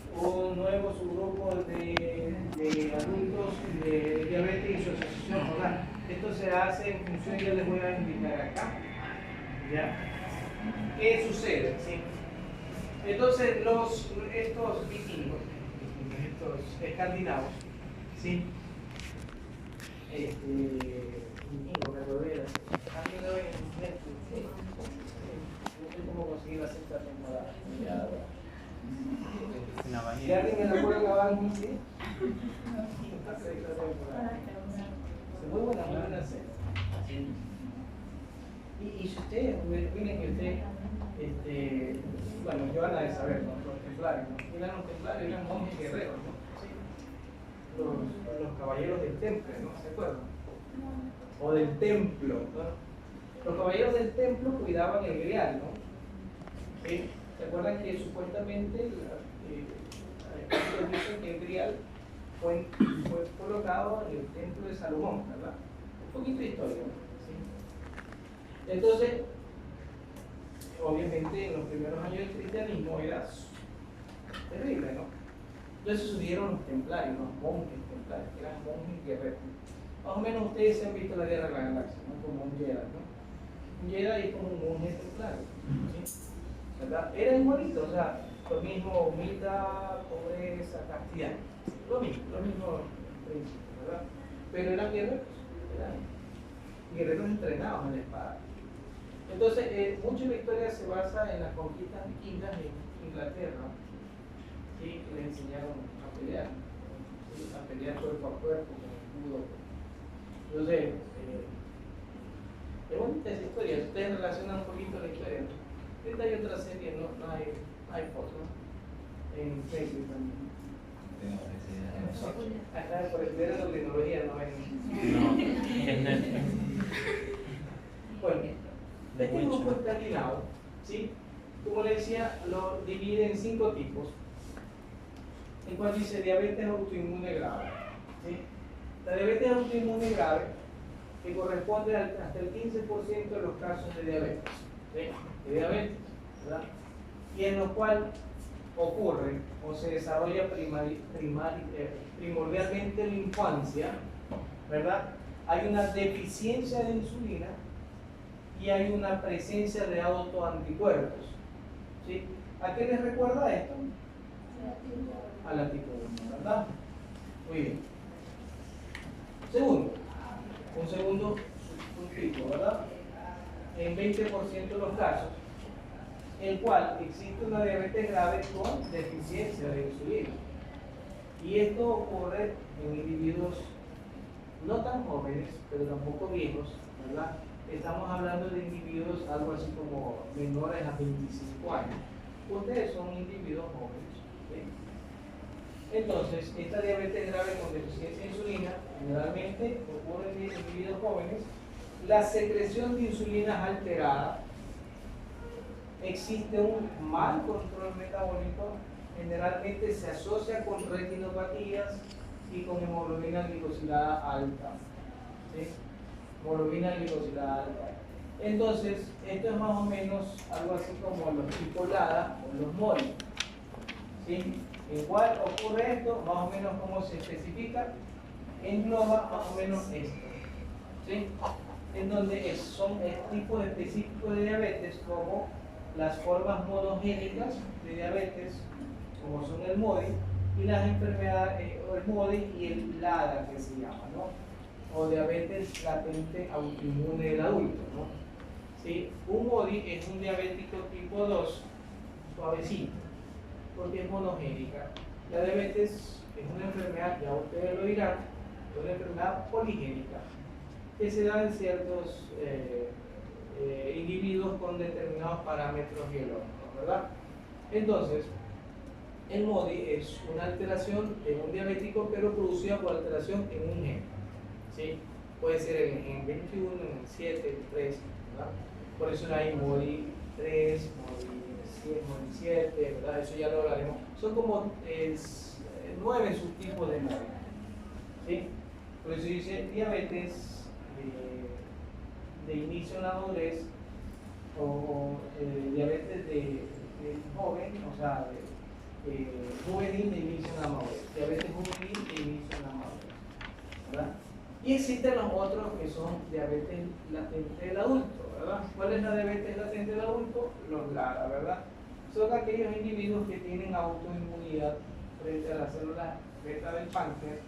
Un nuevo subgrupo de adultos de diabetes y su asociación, ¿verdad? Esto se hace en función, ya les voy a indicar acá, ¿ya? ¿Qué sucede? ¿Sí? Entonces, estos vikingos, estos escandinavos, ¿sí? Vikingo, me acordé, también lo ven en Netflix, ¿sí? No sé cómo conseguir la sexta temporada. Si alguien me la puede acabar, ¿sí? La sexta temporada. Es muy buena serie. Y si ustedes, miren que ustedes, bueno, yo van a saber, ¿no? Los templarios, ¿no? Eran los templarios, eran monjes guerreros, ¿no? ¿Sí? Los caballeros del temple, ¿no? ¿Se acuerdan? O del templo, ¿no? Los caballeros del templo cuidaban el grial, ¿no? ¿Sí? ¿Se acuerdan que supuestamente ellos dicen que el grial fue colocado en el templo de Salomón, ¿verdad? Un poquito de historia, ¿no? ¿Sí? Entonces, obviamente en los primeros años del cristianismo era terrible, ¿no? Entonces surgieron los templarios, los monjes templarios, que eran monjes guerreros. Más o menos ustedes se han visto la Guerra de la Galaxia, ¿no? Como un Jedi, ¿no? Un Jedi es como un monje templario, ¿sí? ¿Verdad? Era igualito, o sea, lo mismo, humildad, pobreza, castidad, lo mismo principio, ¿verdad? Pero eran guerreros entrenados en la espada. Entonces, mucho de la historia se basa en las conquistas vikingas en Inglaterra, ¿sí? Que les enseñaron a pelear, ¿sí? A pelear cuerpo a cuerpo, con escudo. Entonces, es bonita esa historia. Si ustedes relacionan un poquito la historia, ¿no? Esta hay otra serie, no hay fotos, ¿no? En Facebook también. Acá por el de la tecnología no hay.
No, es Netflix.
Bueno, este grupo escandinavo, ¿sí? Como les decía, lo divide en 5 tipos, en cual dice diabetes autoinmune grave, ¿sí? La diabetes autoinmune grave que corresponde hasta el 15% de los casos de diabetes, ¿sí? De diabetes, ¿verdad? Y en lo cual ocurre o se desarrolla primordialmente en la infancia, ¿verdad? Hay una deficiencia de insulina y hay una presencia de autoanticuerpos, ¿sí? ¿A qué les recuerda esto? A la tipo 1, ¿verdad? Muy bien. Un segundo tipo, ¿verdad? En 20% de los casos, el cual existe una diabetes grave con deficiencia de insulina. Y esto ocurre en individuos no tan jóvenes, pero tampoco viejos, ¿verdad? Estamos hablando de individuos algo así como menores a 25 años. Ustedes son individuos jóvenes, ¿sí? Entonces, esta diabetes grave con deficiencia de insulina generalmente ocurre en individuos jóvenes. La secreción de insulina es alterada. Existe un mal control metabólico generalmente se asocia con retinopatías y con hemoglobina glicosilada alta. ¿Sí? Hemoglobina glicosilada alta. Entonces, esto es más o menos algo así como los tipos LADA o los MORI. ¿Sí? Igual ocurre esto, más o menos como se especifica, engloba más o menos esto. ¿Sí? En donde son tipos específicos de diabetes como las formas monogénicas de diabetes, como son el MODI, y las enfermedades, o el MODI y el LADA que se llama, ¿no? O diabetes latente autoinmune del adulto, ¿no? ¿Sí? Un MODI es un diabético tipo 2, suavecito, porque es monogénica. La diabetes es una enfermedad, ya ustedes lo dirán, es una enfermedad poligénica que se da en ciertos individuos con determinados parámetros biológicos, ¿verdad? Entonces, el MODI es una alteración en un diabético, pero producida por alteración en un gen. ¿Sí? Puede ser en el gen 21, en el 7, el 3, ¿verdad? Por eso hay MODI 3, MODI 7, ¿verdad? Eso ya lo hablaremos. Son como 9 subtipos de MODI. ¿Sí? Por eso dice diabetes de inicio en la madurez o diabetes de joven, o sea, juvenil de inicio en la madurez, diabetes juvenil de inicio en la madurez, ¿verdad? Y existen los otros que son diabetes latente del adulto, ¿verdad? ¿Cuál es la diabetes latente del adulto? Los LADA, ¿verdad? Son aquellos individuos que tienen autoinmunidad frente a las células beta del páncreas,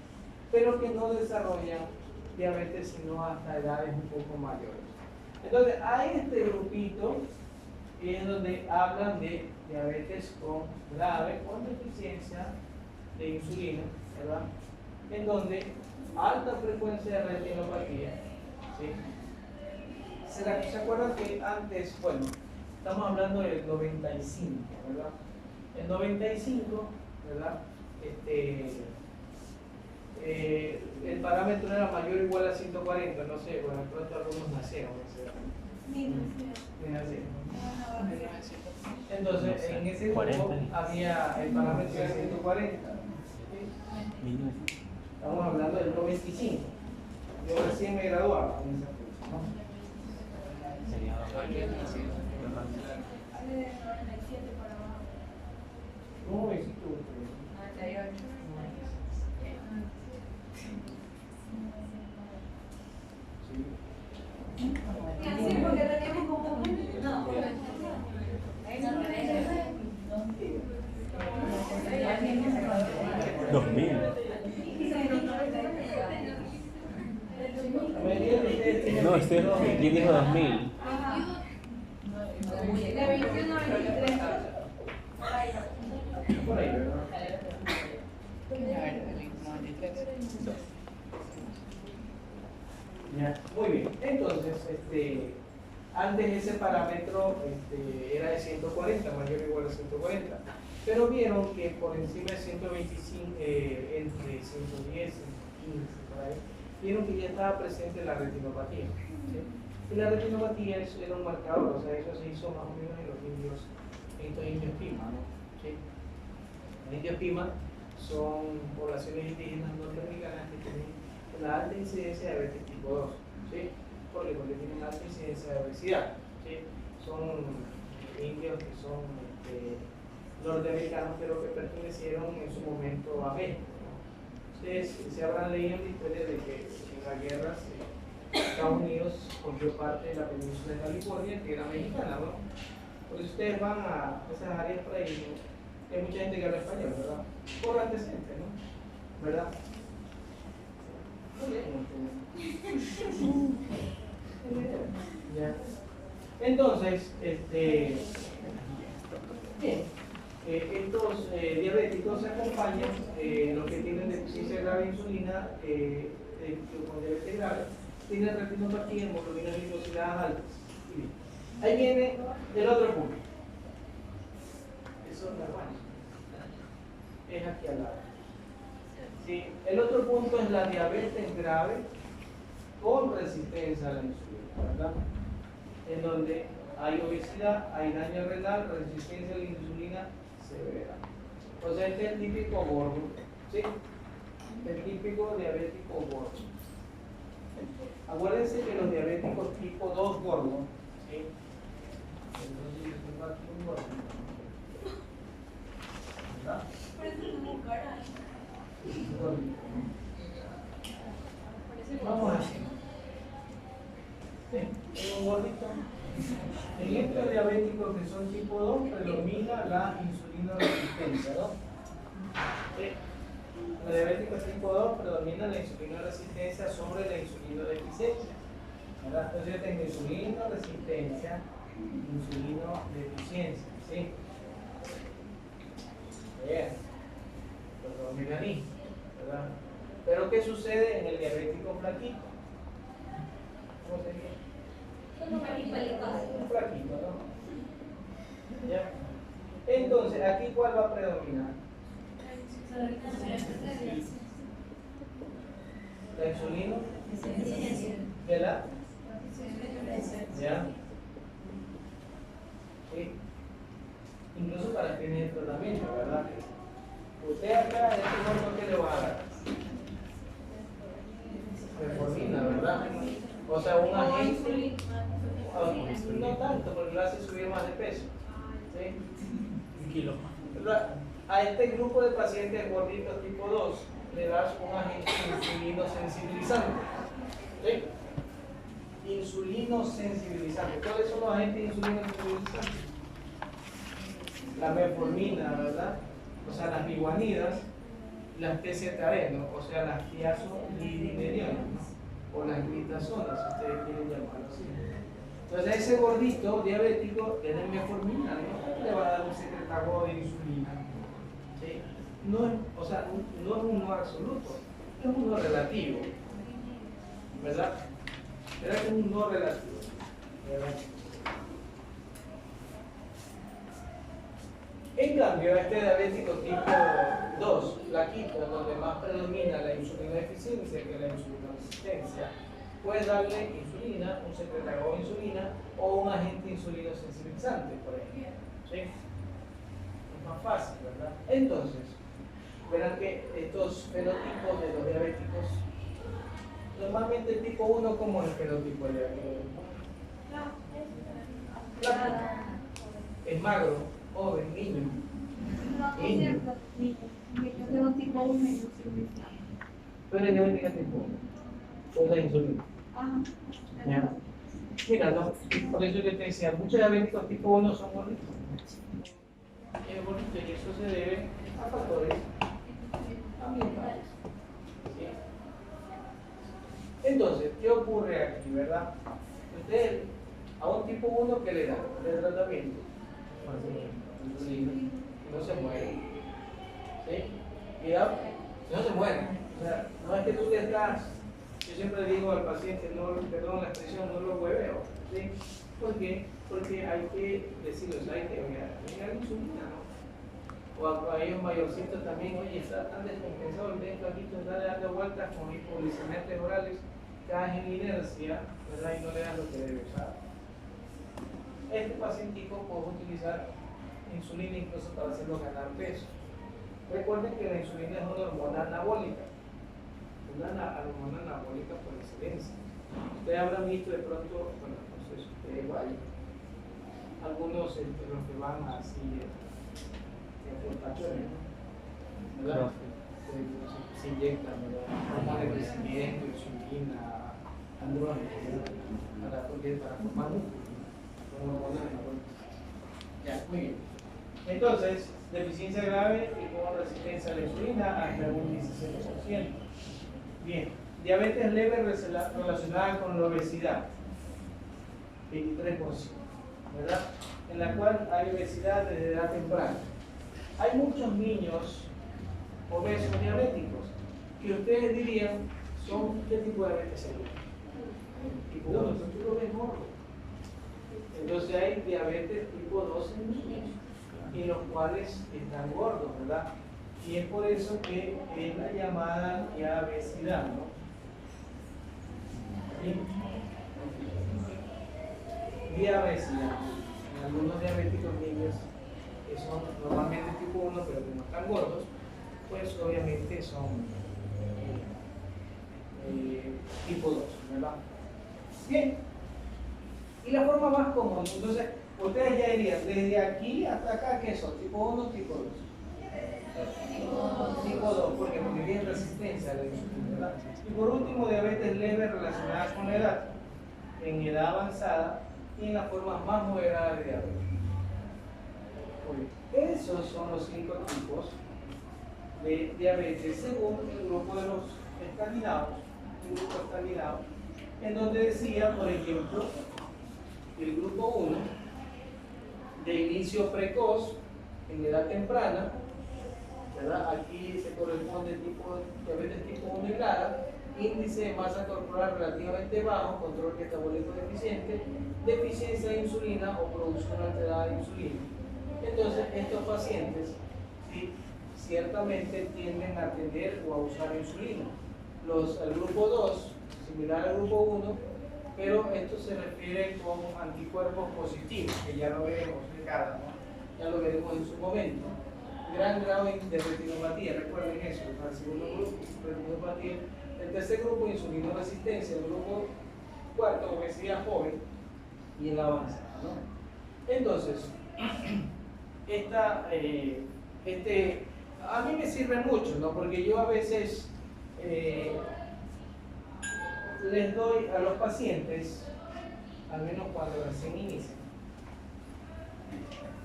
pero que no desarrollan diabetes sino hasta edades un poco mayores. Entonces, hay este grupito que es donde hablan de diabetes con grave, con deficiencia de insulina, ¿verdad? En donde alta frecuencia de retinopatía, ¿sí? ¿Se acuerdan que antes, bueno, estamos hablando del 95, ¿verdad? El 95, ¿verdad? El parámetro era mayor o igual a 140, no sé, bueno, pronto algunos nacieron, entonces en ese grupo había el parámetro de 140. Estamos hablando del 95. Yo recién me graduaba en esa fecha, ¿no? ¿Cómo hiciste usted?
98.
Sí,
porque teníamos como no,
2000. No, ¿quién dijo 2000?
de 21 a 23.
por ahí, ¿verdad? Ya, muy bien. Entonces, antes ese parámetro era de 140, mayor o igual a 140. Pero vieron que por encima de 125, entre 110 y 115, por ahí, vieron que ya estaba presente la retinopatía. ¿Sí? Y la retinopatía era un marcador, o sea, eso se hizo más o menos en los indios, en estos indios Pima, ¿no? ¿Sí? Los indios Pima son poblaciones indígenas norteamericanas que tienen la alta incidencia de diabetes tipo 2, ¿sí? Porque tienen alta incidencia de obesidad, ¿sí? Son indios que son norteamericanos, pero que pertenecieron en su momento a México, ¿no? Ustedes se habrán leído la historia de que en las guerras Estados Unidos cogió parte de la península de California, que era mexicana, ¿no? Por eso ustedes van a esas áreas por ahí, ¿no? Hay mucha gente que habla español, ¿verdad? Por antecedentes, ¿no? ¿Verdad? Ya. Entonces, bien, estos diabéticos se acompañan, los que tienen deficiencia grave de insulina, con diabetes grave, tienen retinopatía, hemoglobina glicosiladas altas. Y bien. Ahí viene el otro punto. Eso es normal. Es aquí al lado. Sí, el otro punto es la diabetes grave con resistencia a la insulina, ¿verdad? En donde hay obesidad, hay daño renal, resistencia a la insulina severa. O sea, este es el típico gordo, ¿sí? El típico diabético gordo. Acuérdense que los diabéticos tipo 2 gordos, ¿sí? Entonces yo tengo aquí un gordito, ¿verdad? Gordito. Vamos así. ¿Sí? Tengo un gordito. En estos diabéticos que son tipo 2 predomina la insulino resistencia, ¿no? ¿Sí? En los diabéticos tipo 2 predomina la insulino resistencia sobre la insulino deficiencia, ¿verdad? Entonces yo tengo insulino resistencia, insulino deficiencia, ¿sí? Bien, predomina ahí, ¿verdad? Pero ¿qué sucede en el diabético flaquito? ¿Cómo sería? Un flaquito, ¿no? ¿Ya? Entonces, ¿aquí cuál va a predominar? La insulina de la ¿ya? ¿Sí? Incluso para fines de tratamiento, ¿verdad? Usted acá, este gordo, ¿qué le va a dar? Metformina, ¿verdad? O sea, un agente, no tanto, porque lo hace subir más de peso, ¿sí?
Un kilo.
A este grupo de pacientes gorditos tipo 2 le das un agente insulino sensibilizante, ¿sí? Insulino sensibilizante. ¿Cuáles son los agentes insulino sensibilizantes? La metformina, ¿verdad? O sea, las biguanidas, las TZD, ¿no? O sea, las tiazolidinerianas, ¿no? O las glitazonas, si ustedes quieren llamarlo así. Entonces, a ese gordito diabético le den metformina, ¿no? Le va a dar un secretagogue de insulina. ¿Sí? No es, o sea, no es un no absoluto, es un no relativo, ¿verdad? ¿Verdad que es un no relativo? ¿Verdad? En cambio, este diabético tipo 2, flaquito, donde más predomina la insulina deficiencia que la insulina resistencia, puedes darle insulina, un secretagogue de insulina o un agente insulino sensibilizante, por ejemplo. ¿Sí? Es más fácil, ¿verdad? Entonces, verán que estos fenotipos de los diabéticos, normalmente el tipo 1, ¿cómo es el fenotipo del diabético? Flaco. Es magro, joven, niño. Niño.
Yo tengo tipo 1 y
Tú eres diabética tipo 1. Usa insulina. Ya. Mira, no, por eso yo te decía, muchos diabéticos tipo 1 son gorditos. Es bonito y eso se debe a factores ambientales. ¿Sí? Entonces, ¿qué ocurre aquí, verdad? Usted a un tipo 1 que le da de tratamiento insulina y no se muere. ¿Sí? Cuidado, no se muere. O sea, no es que tú te estás, yo siempre digo al paciente, no, perdón la expresión, no lo hueveo. ¿Sí? ¿Por qué? Porque hay que decirles, hay que agregar insulina, ¿no? O a ellos mayorcitos también, oye, está tan descompensado el dentro aquí, está dando vueltas con hipoglicemiantes orales, caes en inercia, ¿verdad? Y no le das lo que debe usar. Este pacientico puede utilizar insulina incluso para hacerlo ganar peso. Recuerden que la insulina es una hormona anabólica, una hormona anabólica por excelencia. Ustedes habrán visto de pronto, bueno, no sé si ustedes vayan, algunos los que van así ¿verdad? Se inyectan, ¿verdad? Hormonas de crecimiento, insulina, andrógenos, para formar músculo, como hormonas anabólicas. Ya, muy bien. Entonces, deficiencia grave y con resistencia a la insulina hasta un 16%. Bien, diabetes leve relacionada con la obesidad, 23%, ¿verdad? En la cual hay obesidad desde edad temprana. Hay muchos niños obesos diabéticos que ustedes dirían son ¿qué tipo de diabetes sería? Tipo 1, tú lo ves gordo. Entonces hay diabetes tipo 2 en niños, y los cuales están gordos, ¿verdad? Y es por eso que es la llamada diabesidad, ¿no? ¿Sí? Diabesidad. En algunos diabéticos niños que son normalmente tipo 1, pero que no están gordos, pues obviamente son tipo 2, ¿verdad? Bien, y la forma más común, entonces, ustedes ya dirían, desde aquí hasta acá, ¿qué son? ¿Tipo 1 o tipo 2? Tipo 2, porque tienen resistencia a la insulina, ¿verdad? Y por último, diabetes leve relacionada con la edad, en edad avanzada y en las formas más moderadas de diabetes. Esos son los 5 tipos de diabetes según el grupo de los escandinavos, el grupo escandinavo, en donde decía, por ejemplo, el grupo 1 de inicio precoz en edad temprana, ¿verdad? Aquí se corresponde tipo diabetes tipo 1 y clara, índice de masa corporal relativamente bajo, control metabólico deficiente, deficiencia de insulina o producción alterada de insulina. Entonces, estos pacientes ¿sí? ciertamente tienden a tener o a usar insulina. El grupo 2, similar al grupo 1, pero esto se refiere con anticuerpos positivos, que ya lo veremos, Ricardo, ¿no? Ya lo veremos en su momento. Gran grado de retinopatía, recuerden eso, el segundo grupo, retinopatía. El tercer grupo, insulino resistencia. El grupo cuarto, obesidad joven y el avanzado, ¿no? Entonces, a mí me sirve mucho, ¿no? Porque yo a veces les doy a los pacientes, al menos cuando recién inician,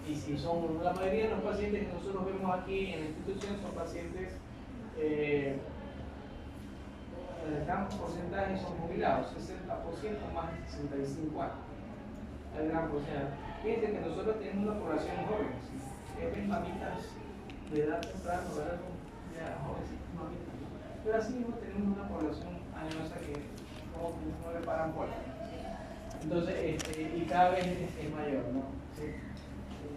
y si son la mayoría de los pacientes que nosotros vemos aquí en la institución son pacientes el gran porcentaje son jubilados, 60% más de 65 años. El gran porcentaje. Fíjense que nosotros tenemos una población joven, es mamitas de edad temprana, ¿verdad? Ya jovencitas mamitas. Pero así mismo tenemos una población añosa que no le paran bola. Entonces, y cada vez es mayor, ¿no? ¿Sí?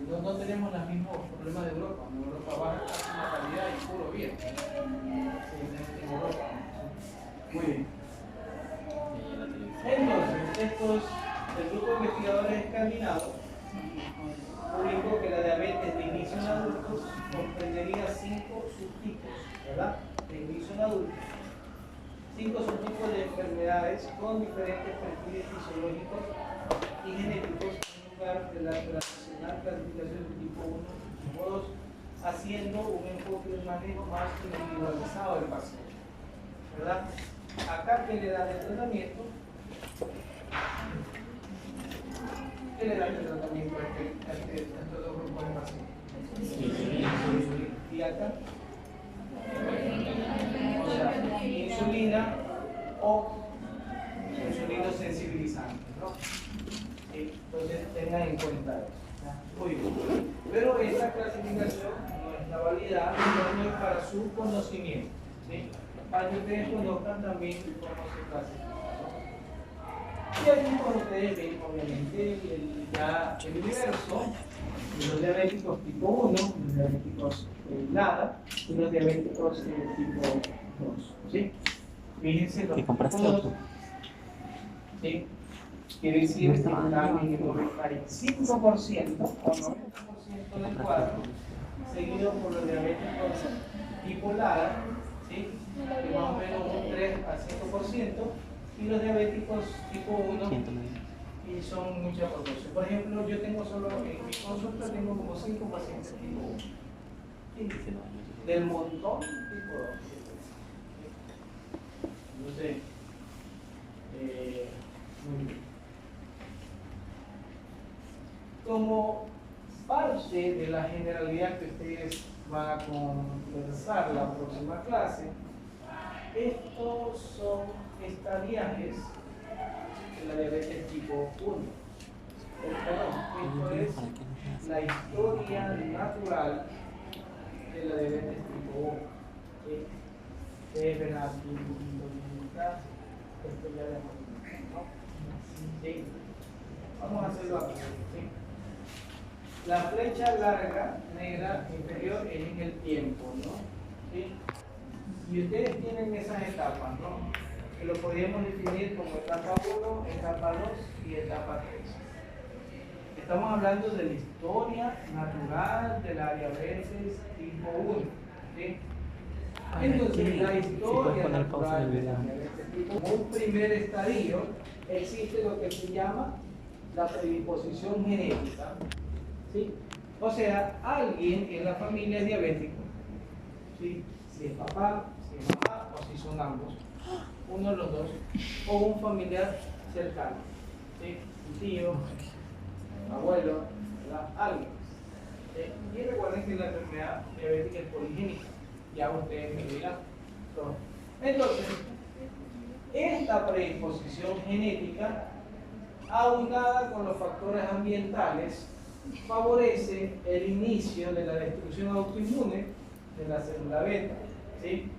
No tenemos los mismos problemas de Europa. En Europa baja la natalidad y puro bien. En Europa. Muy bien. Entonces, el grupo de investigadores escandinavos publicó que la diabetes de inicio en adultos comprendería 5 subtipos, ¿verdad? De inicio en adultos. 5 subtipos de enfermedades con diferentes perfiles fisiológicos y genéticos en lugar de la tradicional clasificación de tipo 1 y tipo 2, haciendo un enfoque de manejo más individualizado del paciente, ¿verdad? Acá, ¿qué le dan el tratamiento? ¿Qué le dan el tratamiento a estos dos grupos de pacientes? ¿Y acá? O sea, insulina o insulino sensibilizante, ¿no? Entonces tengan en cuenta eso. Muy bien. Pero esta clasificación no está validada, no es para su conocimiento, ¿sí? Para que ustedes conozcan también cómo se clasifica. Y aquí con ustedes ven obviamente el universo de los diabéticos tipo 1, los diabéticos nada y los diabéticos tipo 2. ¿Sí? Fíjense los tipos 2. ¿Sí? Quiere decir que están en el 95% o 90% del cuadro, seguido por los diabéticos tipo LADA, ¿sí? Que más o menos un 3 a 5%, y los diabéticos tipo 1, y son muchas proporciones. Por ejemplo, yo tengo solo en mi consulta tengo como 5 pacientes tipo 1. Del montón tipo 2. Entonces, muy bien. Como parte de la generalidad que ustedes van a conversar la próxima clase, estos son estadiajes de la diabetes tipo 1. Perdón, esto es la historia natural de la diabetes tipo 1. ¿Sí? Ustedes ven aquí, esto ya de ¿no? ¿Sí? Vamos a hacerlo aquí. ¿Sí? La flecha larga, negra, inferior, es en el tiempo, ¿no? ¿Sí? Y ustedes tienen esas etapas, ¿no? Que lo podríamos definir como etapa 1, etapa 2 y etapa 3. Estamos hablando de la historia natural de la diabetes tipo 1. ¿Sí? Entonces, la historia natural de la diabetes tipo 1, un primer estadio, existe lo que se llama la predisposición genética. ¿Sí? O sea, alguien en la familia es diabético. ¿Sí? Si es papá, si es mamá o si son ambos, uno de los dos, o un familiar cercano. ¿Sí? Un tío, abuelo, ¿verdad? Alguien. ¿Sí? Y recuerden que la enfermedad diabética es poligénica, ya ustedes me dirán. Entonces, esta predisposición genética, aunada con los factores ambientales, favorece el inicio de la destrucción autoinmune de la célula beta. ¿Sí?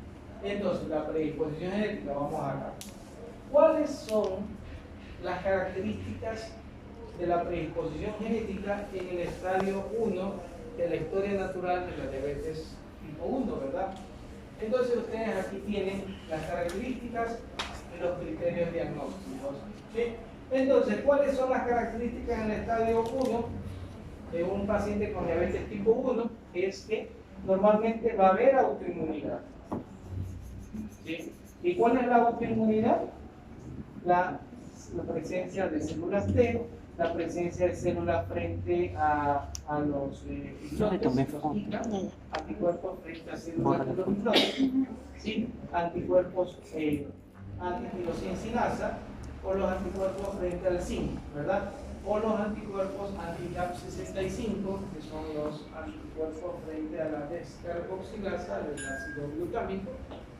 Entonces, la predisposición genética, vamos acá. ¿Cuáles son las características de la predisposición genética en el estadio 1 de la historia natural de la diabetes tipo 1, ¿verdad? Entonces ustedes aquí tienen las características y los criterios diagnósticos. ¿Sí? Entonces, ¿cuáles son las características en el estadio 1 de un paciente con diabetes tipo 1? Es que normalmente va a haber autoinmunidad. ¿Sí? ¿Y cuál es la autoinmunidad? La presencia de células T, la presencia de células frente a los ICA, anticuerpos frente a células de los islotes, ¿sí? Anticuerpos anti-tirosinasa, o los anticuerpos frente al zinc, ¿verdad? O los anticuerpos anti-CAP65, que son los anticuerpos frente a la descarboxilasa del ácido glutámico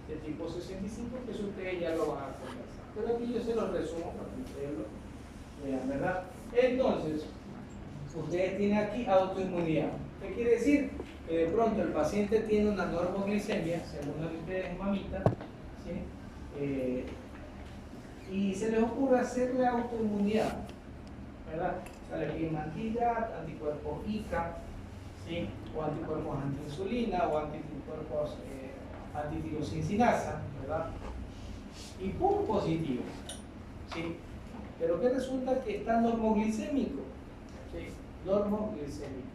de tipo 65, que eso ustedes ya lo van a conversar. Pero aquí yo se los resumo para que ustedes lo vean, ¿verdad? Entonces, ustedes tienen aquí autoinmunidad. ¿Qué quiere decir? Que de pronto el paciente tiene una normoglicemia, según de ustedes, mamita, ¿sí? Y se les ocurre hacerle autoinmunidad, ¿verdad? O sea, le piden anticuerpos ICA, ¿sí? O anticuerpos antiinsulina, o anticuerpos antitirosinasa, ¿verdad? Y ¡pum! Positivo, ¿sí? Pero que resulta que está normoglicémico, ¿sí? Normoglicémico.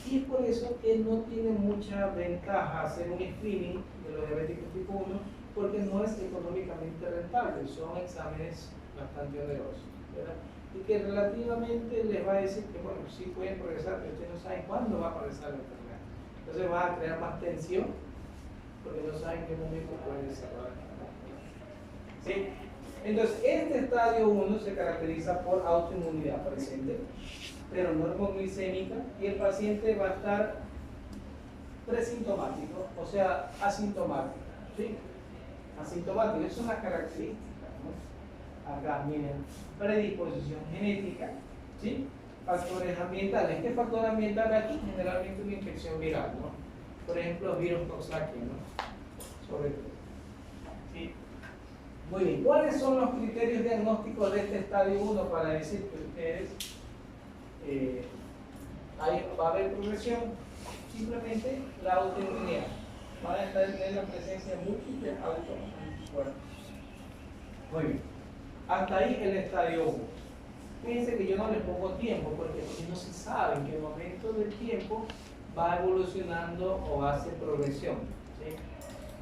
Y es por eso que no tiene mucha ventaja hacer un screening de los diabéticos tipo 1, porque no es económicamente rentable, son exámenes bastante onerosos, ¿verdad? Y que relativamente les va a decir que, bueno, sí pueden progresar, pero ustedes no saben cuándo va a progresar la enfermedad. Entonces va a crear más tensión, porque no saben en qué momento puede desarrollar. ¿Sí? Entonces, este estadio 1 se caracteriza por autoinmunidad presente, pero normoglicémica, y el paciente va a estar presintomático, o sea, asintomático. ¿Sí? Asintomático, es una característica, ¿no? Acá, miren, predisposición genética, ¿sí? Factores ambientales. ¿Qué factor ambiental aquí? Generalmente una infección viral, ¿no? Por ejemplo, virus Coxsackie, ¿no? Sobre todo. ¿Sí? Muy bien, ¿cuáles son los criterios diagnósticos de este estadio 1 para decir que ustedes ahí va a haber progresión? Simplemente la autoinmunidad. Van a tener la presencia de múltiples autoanticuerpos. Muy bien, hasta ahí el estadio 1. Fíjense que yo no les pongo tiempo porque no se sabe en qué momento del tiempo va evolucionando o hace progresión. ¿Sí?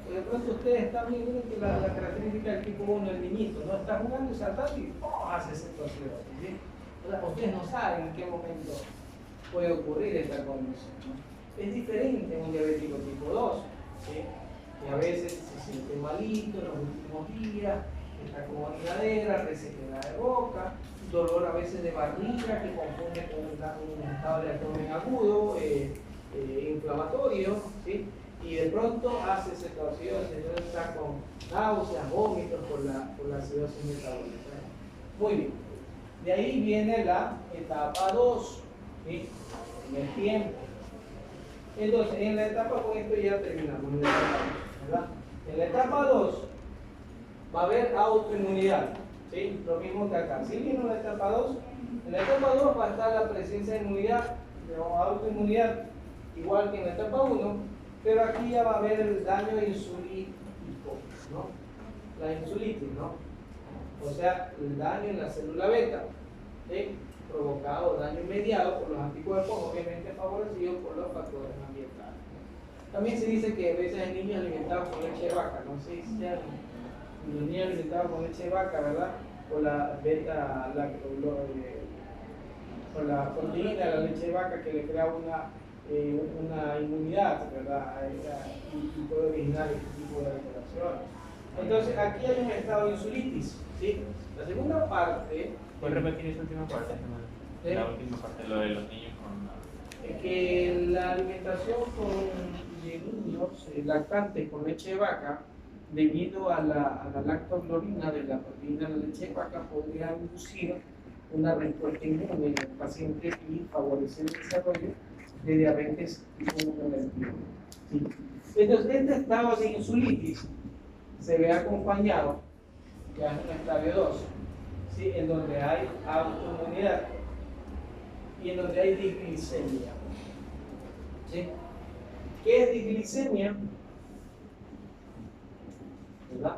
De pronto ustedes están viendo que la característica del tipo 1 el niñito no está jugando y saltando y hace situación. ¿Sí? O sea, ustedes no saben en qué momento puede ocurrir esta condición, ¿no? Es diferente en un diabético tipo 2, ¿sí? Que a veces se siente malito en los últimos días, está como anidadera, resequedad de boca, dolor a veces de barriga que confunde con un estado de abdomen agudo, inflamatorio, ¿sí? Y de pronto hace situación, el señor está con náuseas, vómitos por la acidosis metabólica. Muy bien. De ahí viene la etapa 2, ¿sí? En el tiempo. Entonces, en la etapa, con esto ya terminamos, ¿verdad? En la etapa 2 va a haber autoinmunidad, ¿sí? Lo mismo que acá. ¿Sí vieron la etapa 2? En la etapa 2 va a estar la presencia de inmunidad, de autoinmunidad, igual que en la etapa 1. Pero aquí ya va a haber el daño insulítico, ¿no? La insulitis, ¿no? O sea, el daño en la célula beta. ¿sí? Provocado daño mediado por los anticuerpos, obviamente favorecidos por los factores ambientales. También se dice que a veces hay niños alimentados con leche de vaca, no sé si sean los niños alimentados con leche de vaca, ¿verdad? Con la beta, con la proteína de la leche de vaca que le crea una inmunidad, ¿verdad? Y puede originar este tipo de alteraciones. Entonces, aquí hay un estado de insulitis, ¿sí? La segunda parte...
¿Puedes repetir esa última parte?
¿Sí?
La última parte, lo de los niños con...
Es que la alimentación de niños lactantes con leche de vaca, debido a la lactoglobina de la proteína de la leche de vaca, podría inducir una respuesta inmune en el paciente y favorecer el desarrollo de diabetes tipo 1 del tipo. ¿Sí? Entonces, este estado de insulitis se ve acompañado, ya es un estadio 2, ¿sí? En donde hay autoinmunidad y en donde hay disglicemia. ¿Sí? ¿Qué es disglicemia? ¿Verdad?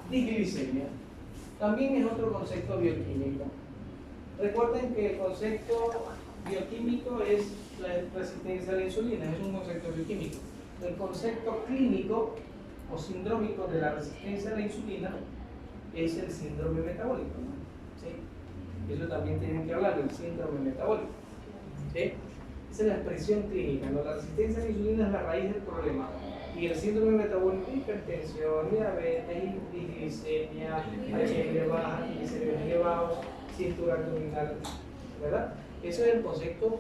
Disglicemia también es otro concepto bioquímico. Recuerden que el concepto bioquímico es la resistencia a la insulina, es un concepto bioquímico. El concepto clínico o sindrómico de la resistencia a la insulina es el síndrome metabólico, ¿no? ¿Sí? Eso también tienen que hablar del síndrome metabólico. ¿Sí? Esa es la expresión clínica, ¿no? La resistencia a la insulina es la raíz del problema. Y el síndrome metabólico, hipertensión, diabetes, disglicemia, HB baja, triglicéridos elevados, cintura abdominal, ¿verdad? Eso es el concepto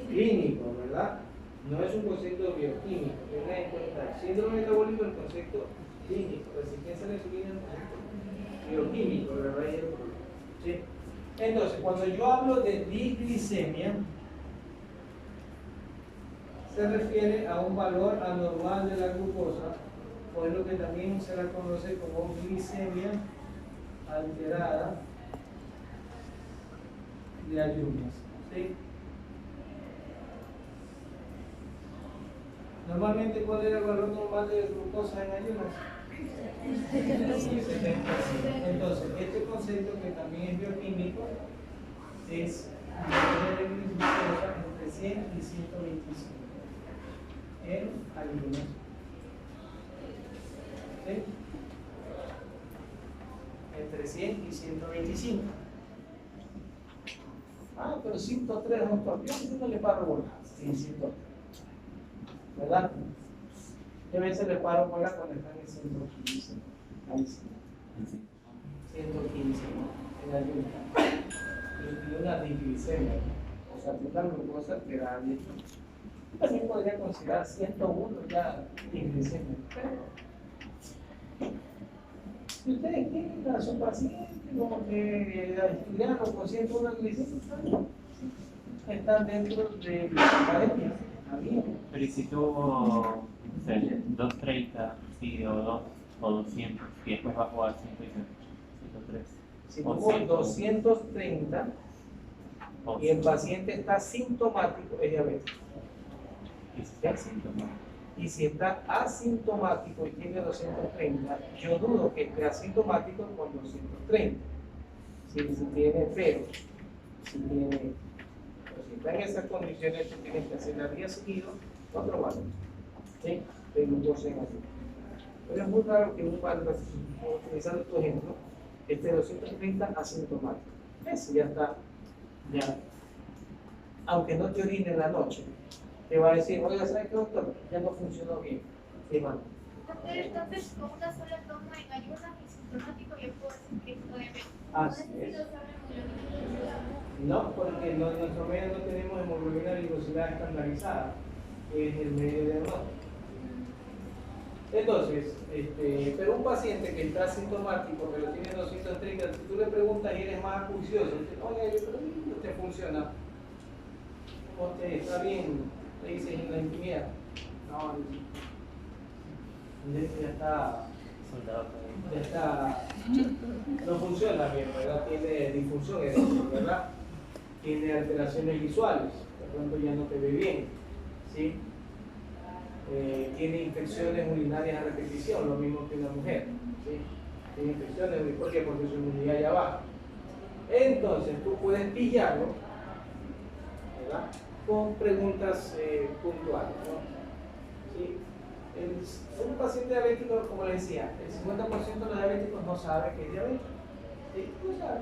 clínico, ¿verdad? No es un concepto bioquímico. Tengan en cuenta, el síndrome metabólico es el concepto clínico, resistencia a la insulina es el concepto bioquímico, la raíz del problema. ¿Sí? Entonces, cuando yo hablo de disglicemia, se refiere a un valor anormal de la glucosa, o es lo que también se la conoce como glicemia alterada de ayunas. ¿Sí? Normalmente, ¿cuál era el valor normal de glucosa en ayunas? 70. Entonces, este concepto que también es bioquímico es nivel de glucosa entre 100 y 125 en ayunas. ¿Sí? Entre 100 y 125. Ah, pero 103, doctor. Yo no le paro bola. Sí, 103. ¿Verdad? Yo a veces le paro bola cuando están en 115. Ahí sí. 115, ¿no? En ayunas. Y una disglicemia, ¿no? O sea, total glucosa te da 10. También podría considerar 101 ya disglicemia. Si ustedes tienen a su paciente como que estudiaron con 101 glicemia, están dentro de la academia.
Pero ¿y si tuvo 230, sí, o 200, y después bajó a 103?
Si tuvo 230 y el paciente está sintomático, es diabetes. Y si está asintomático y tiene 230, yo dudo que esté asintomático con 230. Si tiene cero, si está en esas condiciones, tú tienes que hacer el día seguido otro valor, ¿sí? De glucosa en ayunas. Pero es muy raro que un padre, utilizando tu ejemplo, esté 230 asintomático. Ese ya está, ya. Aunque no te orine en la noche, te va a decir, oiga, ¿sabes qué, doctor? Ya no funcionó bien. Sí, mano.
Entonces, con una sola toma en ayunas y sintomático, yo puedo decir que estoy bien.
Así es. No, porque en nuestro medio no tenemos hemoglobina glicosilada estandarizada, que es el medio diagnóstico. Entonces, pero un paciente que está asintomático, pero tiene 230, si tú le preguntas y eres más acucioso, oye, pero usted funciona, usted está bien, le dices en la intimidad. No, ya está, no funciona bien, ¿verdad? Tiene disfunción, ¿verdad? tiene alteraciones visuales, de pronto ya no te ve bien, ¿sí? Tiene infecciones urinarias a repetición, lo mismo que una mujer, ¿sí? Tiene infecciones, ¿por qué? Porque su inmunidad ya baja. Entonces tú puedes pillarlo, ¿verdad? Con preguntas puntuales, ¿no? ¿Sí? Un paciente diabético, como les decía, el 50% de los diabéticos no sabe que es diabético, ¿sí? No sabe.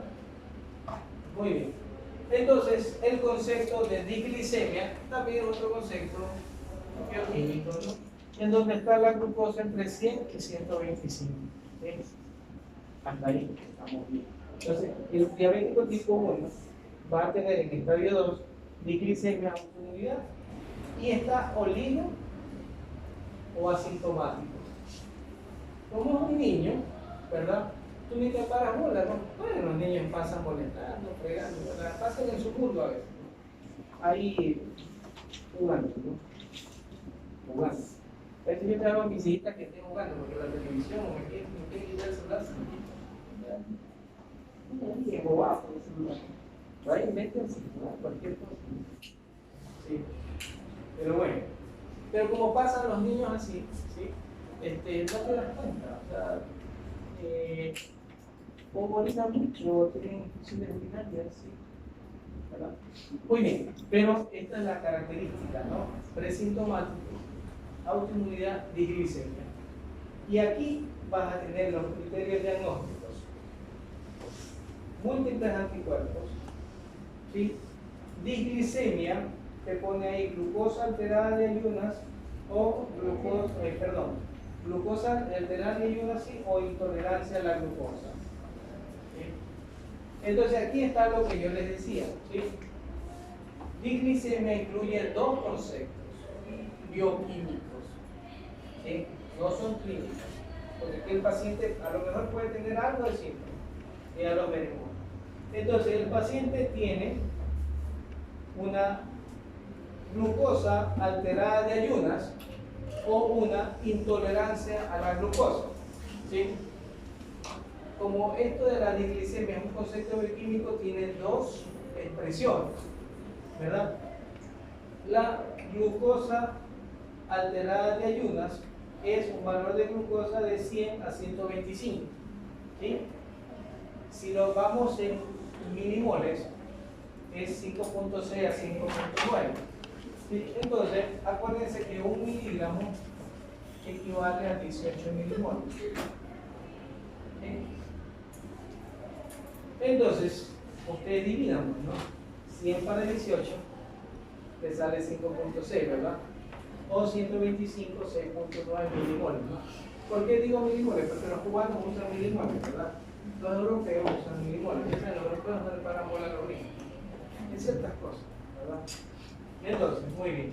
Muy bien. Entonces, el concepto de diglicemia también es otro concepto bioquímico, ¿no? En donde está la glucosa entre 100 y 125. ¿Sí? Hasta ahí estamos bien. Entonces, el diabético tipo 1 va a tener en estadio 2 diglicemia autoinmunidad y está oligo o asintomático. Como es un niño, ¿verdad? Tú ni te paras bola, ¿no? Bueno, los niños pasan molestando, fregando, ¿verdad? Pasan en su mundo a veces, ¿no? Ahí jugando, ¿no? Jugando. A veces yo traigo a mis hijitas que estén jugando porque la televisión me quiere quitar el celular. Y bobado por el celular. Ahí métanse, cualquier cosa. Sí. Pero bueno. Pero como pasan los niños así, ¿sí? No te das cuenta. O sea, o orinan mucho, tienen infecciones urinarias, ¿sí? ¿Verdad? Muy bien, pero esta es la característica, ¿no? Presintomático, autoinmunidad, diglicemia. Y aquí vas a tener los criterios diagnósticos. Múltiples anticuerpos, ¿sí? Diglicemia, te pone ahí glucosa alterada de ayunas o glucosa alterada de ayunas, ¿sí? O intolerancia a la glucosa. ¿Sí? Entonces aquí está lo que yo les decía, ¿sí? Diglicemia incluye dos conceptos bioquímicos, ¿sí? No son clínicos, porque aquí el paciente a lo mejor puede tener algo de síntoma, ya lo veremos. Entonces el paciente tiene una glucosa alterada de ayunas o una intolerancia a la glucosa, ¿sí? Como esto de la diglicemia es un concepto bioquímico, tiene dos expresiones, ¿verdad? La glucosa alterada de ayunas es un valor de glucosa de 100 a 125, ¿sí? Si lo vamos en milimoles, es 5.6 a 5.9. ¿Sí? Entonces, acuérdense que 1 miligramo equivale a 18 milimoles. ¿Sí? Entonces, ustedes dividan, ¿no? 100 para 18, te sale 5.6, ¿verdad? O 125, 6.9 milimoles, ¿no? ¿Por qué digo milimoles? Porque los cubanos usan milimoles, ¿verdad? Los europeos usan milimoles. Los europeos no le paran bola a los niños en ciertas cosas, ¿verdad? Entonces, muy bien.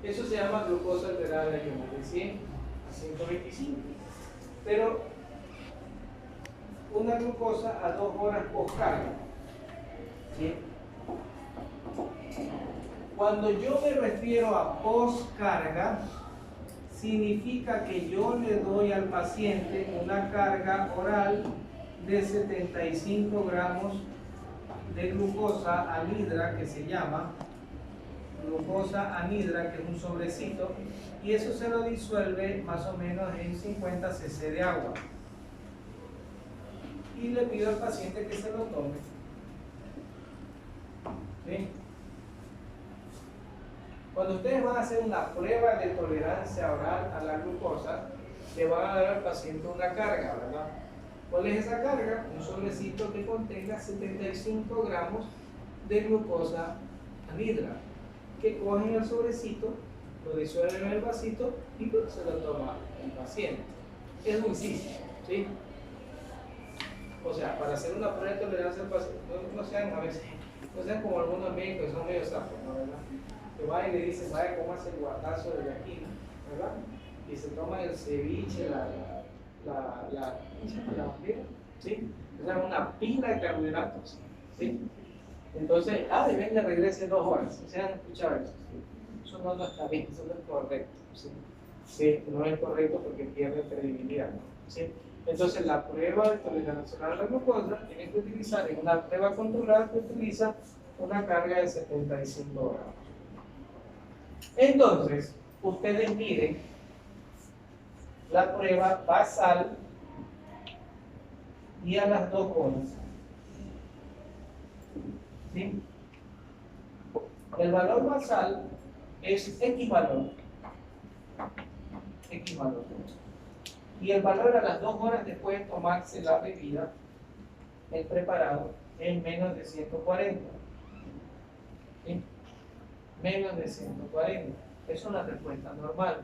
Eso se llama glucosa alterada de ayunas, de 100 a 125. Pero una glucosa a 2 horas postcarga, ¿sí? Cuando yo me refiero a postcarga, significa que yo le doy al paciente una carga oral de 75 gramos de glucosa anhidra, que se llama glucosa anhidra, que es un sobrecito, y eso se lo disuelve más o menos en 50 cc de agua. Y le pido al paciente que se lo tome. ¿Sí? Cuando ustedes van a hacer una prueba de tolerancia oral a la glucosa, le van a dar al paciente una carga, ¿verdad? ¿Cuál es esa carga? Un sobrecito que contenga 75 gramos de glucosa anhidra, que cogen el sobrecito, lo disuelven en el vasito y se lo toma el paciente. Es dulcísimo, ¿sí? O sea, para hacer una prueba de tolerancia al paciente, no sean a veces, no sean como algunos médicos que son medio sapos, ¿no? ¿Verdad? Que va y le dicen, vaya, cómase el guatazo de la esquina, ¿verdad? Y se toma el ceviche, la bandera, ¿sí? O sea, una pila de carbohidratos, ¿sí? Entonces, y venga, regrese 2 horas. ¿Se han escuchado eso? ¿Sí? Eso no está bien, eso no es correcto, ¿sí? Sí, no es correcto porque pierde credibilidad, ¿sí? Entonces, la prueba de tolerancia a la glucosa tienes que utilizar en una prueba controlada que utiliza una carga de 75 gramos. Entonces, ustedes miden la prueba basal y a las 2 horas. ¿Sí? El valor basal es X valor. X valor. Y el valor a las 2 horas después de tomarse la bebida, el preparado, es menos de 140. ¿Sí? Menos de 140. Es una respuesta normal.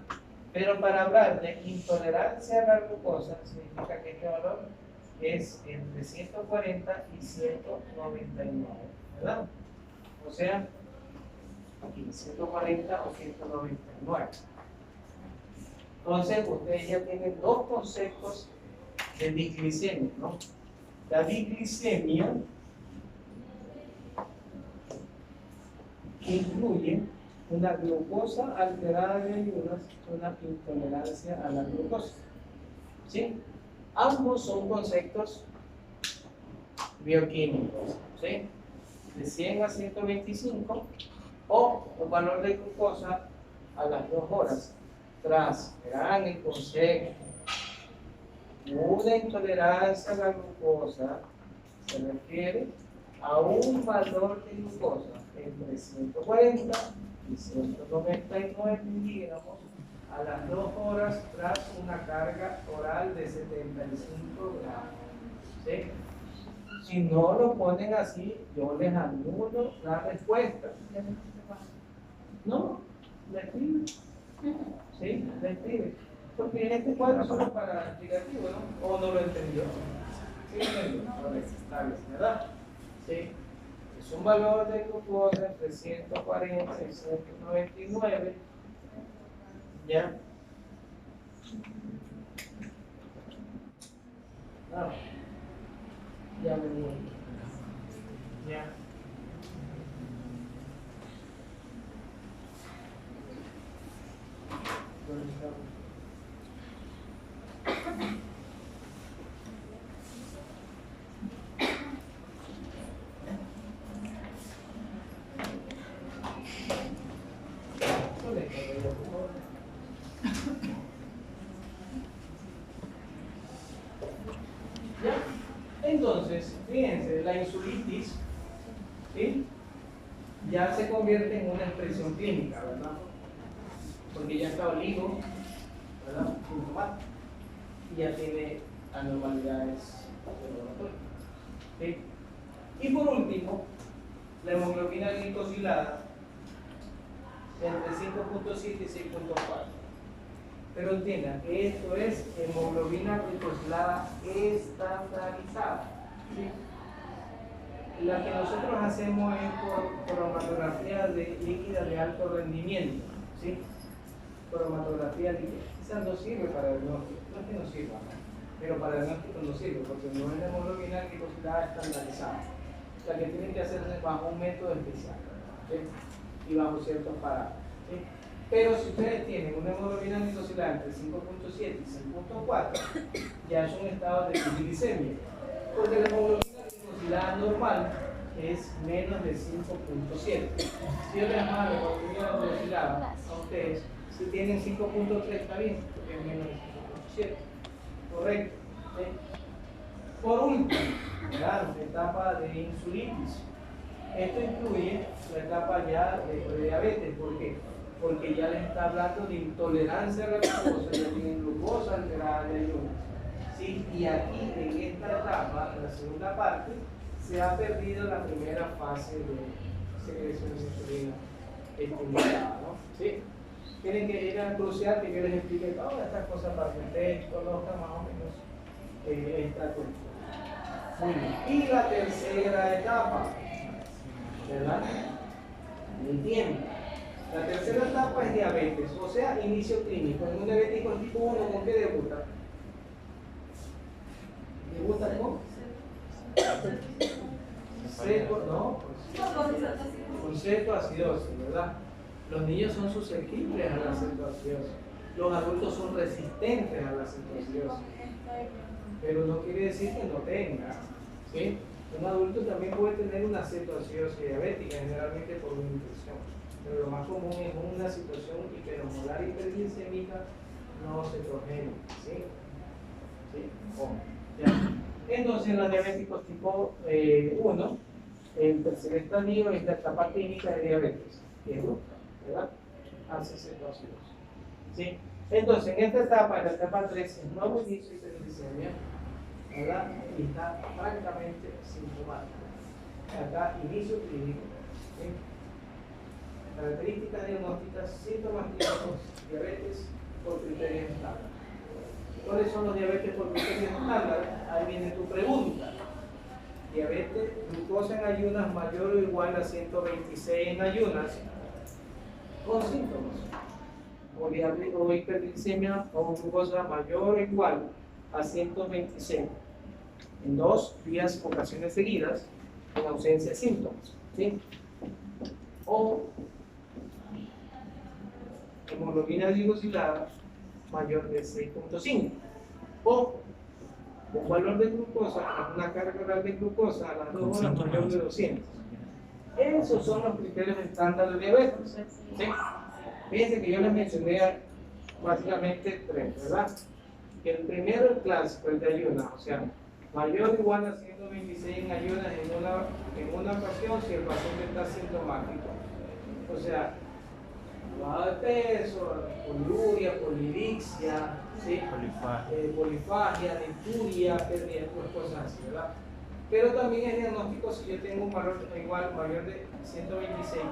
Pero para hablar de intolerancia a la glucosa, significa que este valor es entre 140 y 199, ¿verdad? O sea, aquí 140 o 199. Entonces, ustedes ya tienen dos conceptos de disglicemia, ¿no? La disglicemia incluye una glucosa alterada de ayunas, una intolerancia a la glucosa. ¿Sí? Ambos son conceptos bioquímicos, ¿sí? De 100 a 125 o un valor de glucosa a las 2 horas. Verán el concepto. Una intolerancia a la glucosa se refiere a un valor de glucosa entre 140 y 199 miligramos a las 2 horas tras una carga oral de 75 gramos. ¿Sí? Si no lo ponen así, yo les anulo la respuesta. No, la escriben. ¿Sí? La escriben. Porque en este cuadro solo para explicativo, ¿no? ¿O no lo entendió? ¿Sí lo entendió? Ahora está bien, ¿verdad? ¿Sí? Es un valor de glucosa entre 140 y 199. ¿Ya? No. Ya me voy. Ya. ¿Dónde estamos? Entonces, fíjense, la insulitis, ¿sí? Ya se convierte en una expresión clínica, ¿verdad? Porque ya está oligo, ¿verdad? Sintomático. Y ya tiene anormalidades de laboratorio. ¿Sí? Y por último, la hemoglobina glicosilada entre 5.7 y 6.4. Pero entiendan que esto es hemoglobina glicosilada estandarizada. ¿Sí? La que nosotros hacemos es por cromatografía líquida de alto rendimiento. ¿Sí? Cromatografía líquida. Esa no sirve para el diagnóstico. No es que no sirva, pero para el diagnóstico no sirve porque no es la hemoglobina glicosilada estandarizada. La que tienen que hacerse bajo un método especial. ¿Sí? Y bajo ciertos parámetros. ¿Sí? Pero si ustedes tienen una hemoglobina glicosilada entre 5.7 y 6.4, ya es un estado de disglicemia. Porque la hemoglobina glicosilada normal es menos de 5.7. Si yo les mando la hemoglobina glicosilada a ustedes, si tienen 5.3 está bien, porque es menos de 5.7. Correcto. ¿Sí? Por último, la etapa de insulitis. Esto incluye la etapa ya de diabetes. ¿Por qué? Porque ya les está hablando de intolerancia a la glucosa, ya tienen glucosa alterada de ayunas. ¿Sí? Y aquí, en esta etapa, en la segunda parte, se ha perdido la primera fase de secreción de insulina estimulada, ¿no? ¿Sí? Tienen que ir a crucial que yo les explique todas estas cosas para que ustedes conozcan más o menos esta cuestión. Muy bien. Y la tercera etapa, ¿verdad? ¿Entienden? La tercera etapa es diabetes, o sea, inicio clínico. En un diabético tipo 1, ¿con qué debuta? ¿Debuta con? Seco, ¿no? Con cetoacidosis, ¿verdad? Los niños son susceptibles a la cetoacidosis. Los adultos son resistentes a la cetoacidosis. Pero no quiere decir que no tenga, ¿sí? Un adulto también puede tener una cetoacidosis diabética, generalmente por una infección, pero lo más común es una situación hiperosmolar hiperglicémica no cetogénica, ¿sí? ¿Sí? Ya. Entonces, en los diabéticos tipo 1, el tercer estadio es la etapa clínica de diabetes, que es brusca, ¿verdad? Hace cetoacidosis, ¿sí? Entonces, en esta etapa, en la etapa 3, es nuevo inicio de hiperglicemia, ¿verdad? Y está francamente sintomático. Acá, inicio clínico, ¿sí? Características diagnósticas, síntomas clínicos, diabetes por criterios estándar. ¿Cuáles son los diabetes por criterios estándar? Ahí viene tu pregunta. Diabetes, glucosa en ayunas mayor o igual a 126 en ayunas, con síntomas. O hiperglicemia o glucosa mayor o igual a 126 en 2 días, ocasiones seguidas, en ausencia de síntomas, ¿sí? O hemoglobina glicosilada mayor de 6.5, o un valor de glucosa, una carga oral de glucosa a las 2 horas mayor de 200. Esos son los criterios estándar de diabetes, ¿sí? Fíjense que yo les mencioné básicamente 3, ¿verdad? Que el primero, el clásico, el de ayunas, o sea, mayor o igual a 126 en ayunas en una ocasión si el paciente está sintomático. O sea, bajada de peso, poliuria, polidixia, ¿sí? Polifagia, nituria, pérdida, pues cosas así, ¿verdad? Pero también es diagnóstico si yo tengo un valor igual mayor de 126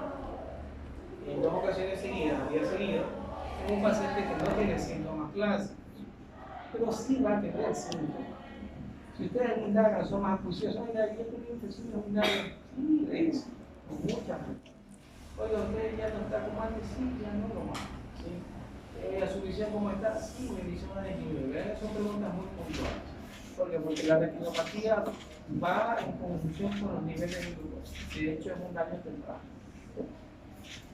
en 2 ocasiones seguidas, días seguidos, en un paciente que no tiene síntomas clásicos, pero sí va a tener síntomas. Si ustedes indagan, son más acuciosos, mira, yo tengo infecciones urinarias, sí, le dicen, con mucha gente. Oye, usted ya no está como antes, sí, ya no lo más. ¿Sí? ¿A su visión cómo está? Sí, me dice una de ginebra. Son preguntas muy puntuales. ¿Por qué? Porque la retinopatía va en conjunción con los niveles de glucosa. De hecho, es un daño temprano.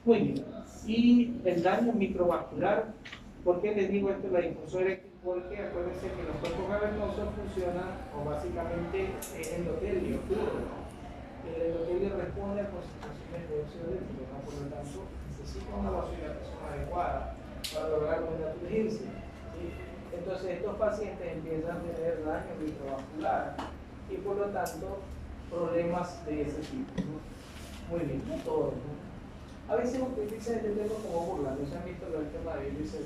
Muy bien. Y el daño microvascular, ¿por qué les digo esto de la difusora eléctrica? Porque acuérdense que los cuerpos cavernosos funcionan, o básicamente es endotelio puro. El endotelio responde a concentraciones de óxido eléctrico, ¿no? Por lo tanto, necesita una vasodilatación adecuada para lograr una turgencia, ¿sí? Entonces, estos pacientes empiezan a tener daño microvascular y por lo tanto, problemas de ese tipo, ¿no? Muy bien, no todos, ¿no? A veces utilizan este tema como burla, no se han visto el tema de dice,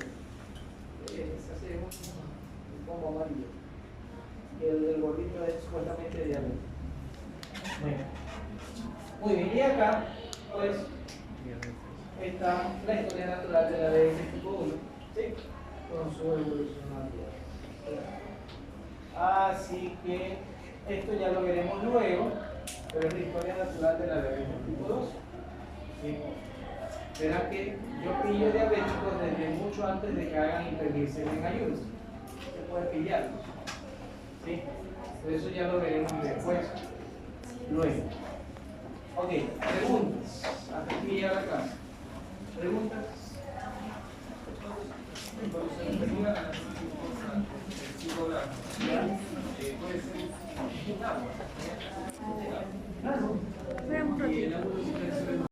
se hace un poco amarillo, y el gordito es supuestamente diabético. Bueno. Muy bien, y acá, pues, está la historia natural de la diabetes tipo 1, ¿sí? Con su evolución natural. Así que esto ya lo veremos luego, pero es la historia natural de la diabetes tipo 2. ¿Sí? Verán que yo pillo diabéticos desde mucho antes de que hagan hiperglicemia en ayunas. Se puede pillarlos. ¿Sí? Pero eso ya lo veremos después. Luego. Ok, preguntas. Hasta aquí ya la clase. ¿Preguntas? Puede ser un agua. Claro.